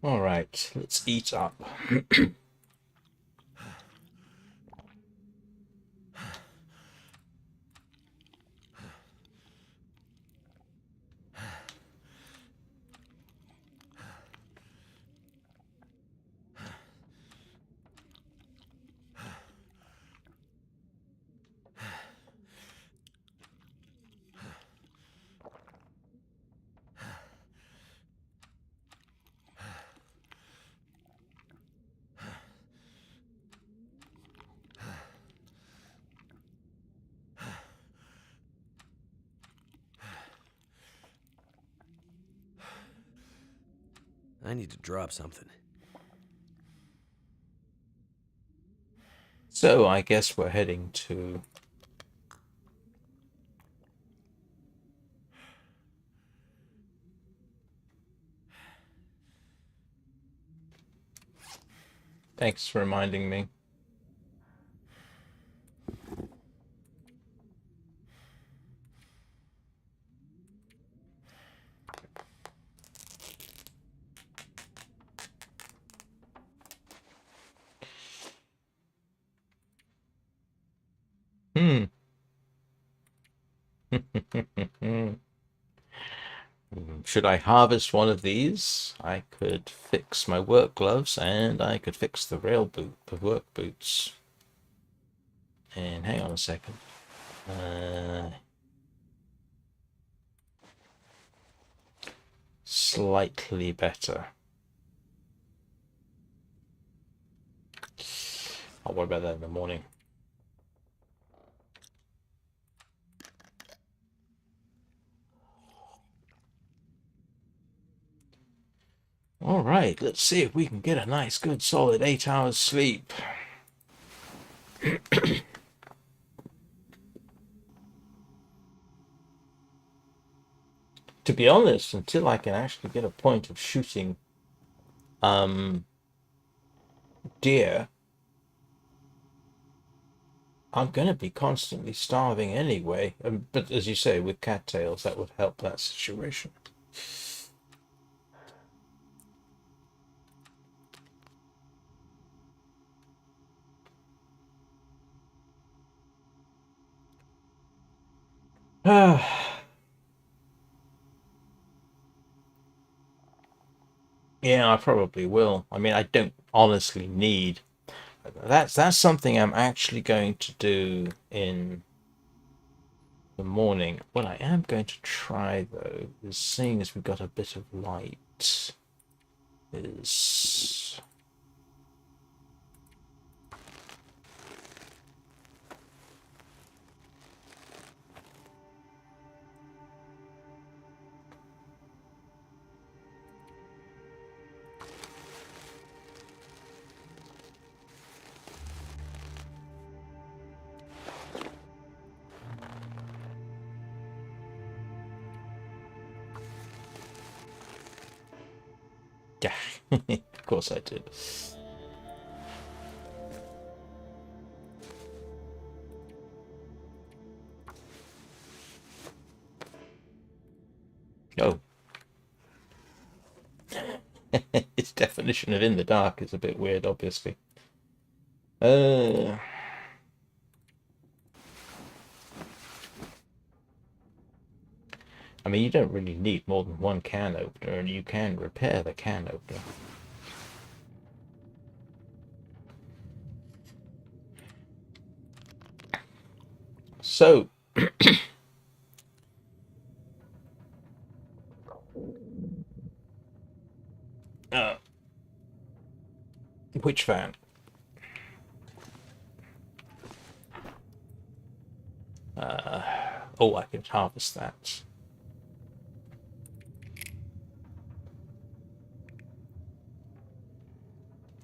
All right, let's eat up. I need to drop something. So I guess we're heading to... Thanks for reminding me. Should I harvest one of these? I could fix my work gloves and I could fix the work boots. And hang on a second. Slightly better. I'll worry about that in the morning. All right, let's see if we can get a nice, good, solid 8 hours sleep. To be honest, until I can actually get a point of shooting deer, I'm going to be constantly starving anyway. But as you say, with cattails, that would help that situation. Yeah, I probably will. I mean, I don't honestly need. That's something I'm actually going to do in the morning. What I am going to try though is, seeing as we've got a bit of light, is yeah, of course I did. Oh. Its definition of in the dark is a bit weird, obviously. I mean, you don't really need more than one can opener, and you can repair the can opener. So, which fan? Oh, I can harvest that.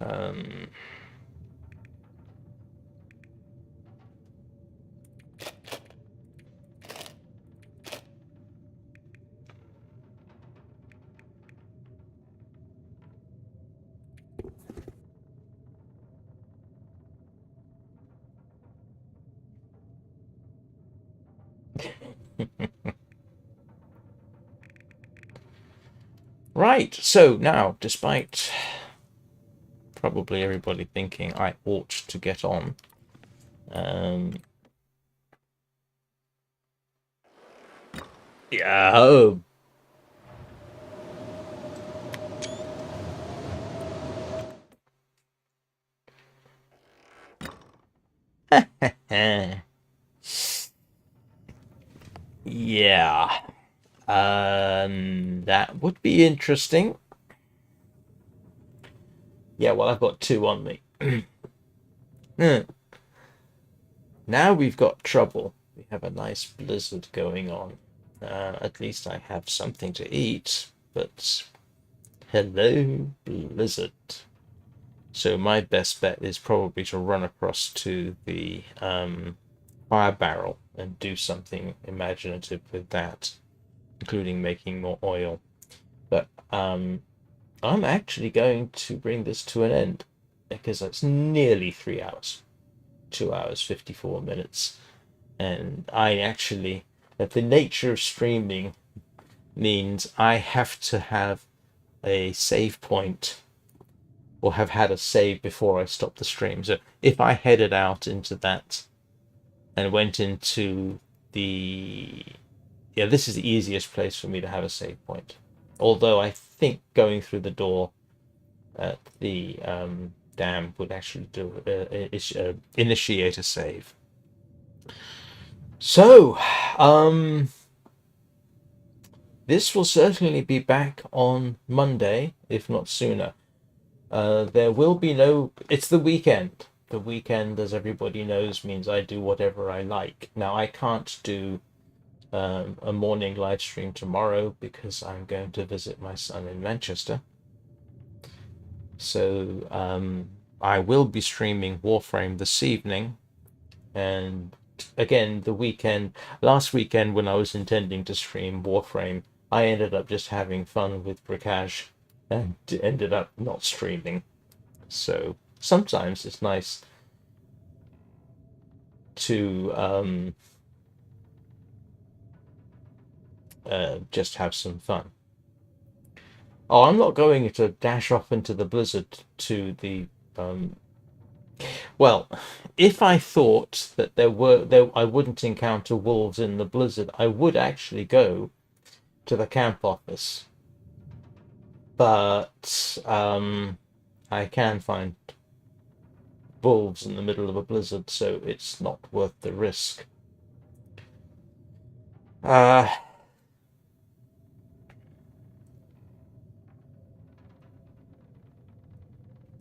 Um, right, so now, despite probably everybody thinking I ought to get on, yeah, oh. Yeah. That would be interesting. Yeah, well, I've got two on me. Now we've got trouble. We have a nice blizzard going on. At least I have something to eat, but hello, blizzard. So my best bet is probably to run across to the fire barrel and do something imaginative with that, including making more oil. But I'm actually going to bring this to an end because it's nearly 3 hours, 2 hours, 54 minutes. And I actually, that the nature of streaming means I have to have a save point or have had a save before I stop the stream. So if I headed out into that and went into the, yeah, this is the easiest place for me to have a save point. Although I think going through the door at the dam would actually do initiate a save. So, this will certainly be back on Monday, if not sooner. There will be no. It's the weekend. The weekend, as everybody knows, means I do whatever I like. Now, I can't do a morning live stream tomorrow because I'm going to visit my son in Manchester. So I will be streaming Warframe this evening, and again the weekend. Last weekend, when I was intending to stream Warframe, I ended up just having fun with Bricage and ended up not streaming. So sometimes it's nice to just have some fun. Oh, I'm not going to dash off into the blizzard to the well, if I thought that I wouldn't encounter wolves in the blizzard, I would actually go to the camp office. But I can find wolves in the middle of a blizzard, so it's not worth the risk.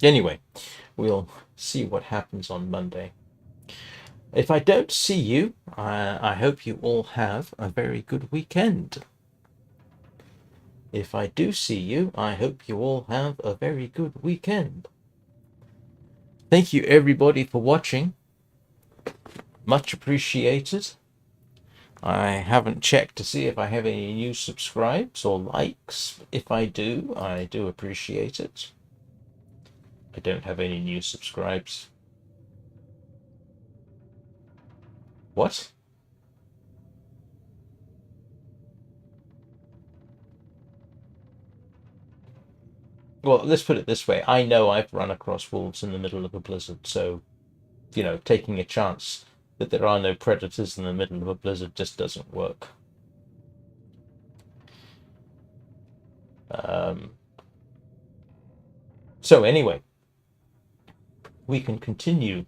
Anyway, we'll see what happens on Monday. If I don't see you, I hope you all have a very good weekend. If I do see you, I hope you all have a very good weekend. Thank you everybody for watching. Much appreciated. I haven't checked to see if I have any new subscribes or likes. If I do appreciate it. I don't have any new subscribes. What? Well, let's put it this way. I know I've run across wolves in the middle of a blizzard, so, taking a chance that there are no predators in the middle of a blizzard just doesn't work. So anyway, we can continue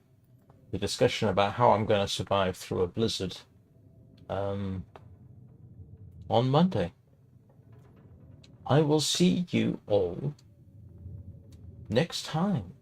the discussion about how I'm going to survive through a blizzard on Monday. I will see you all next time.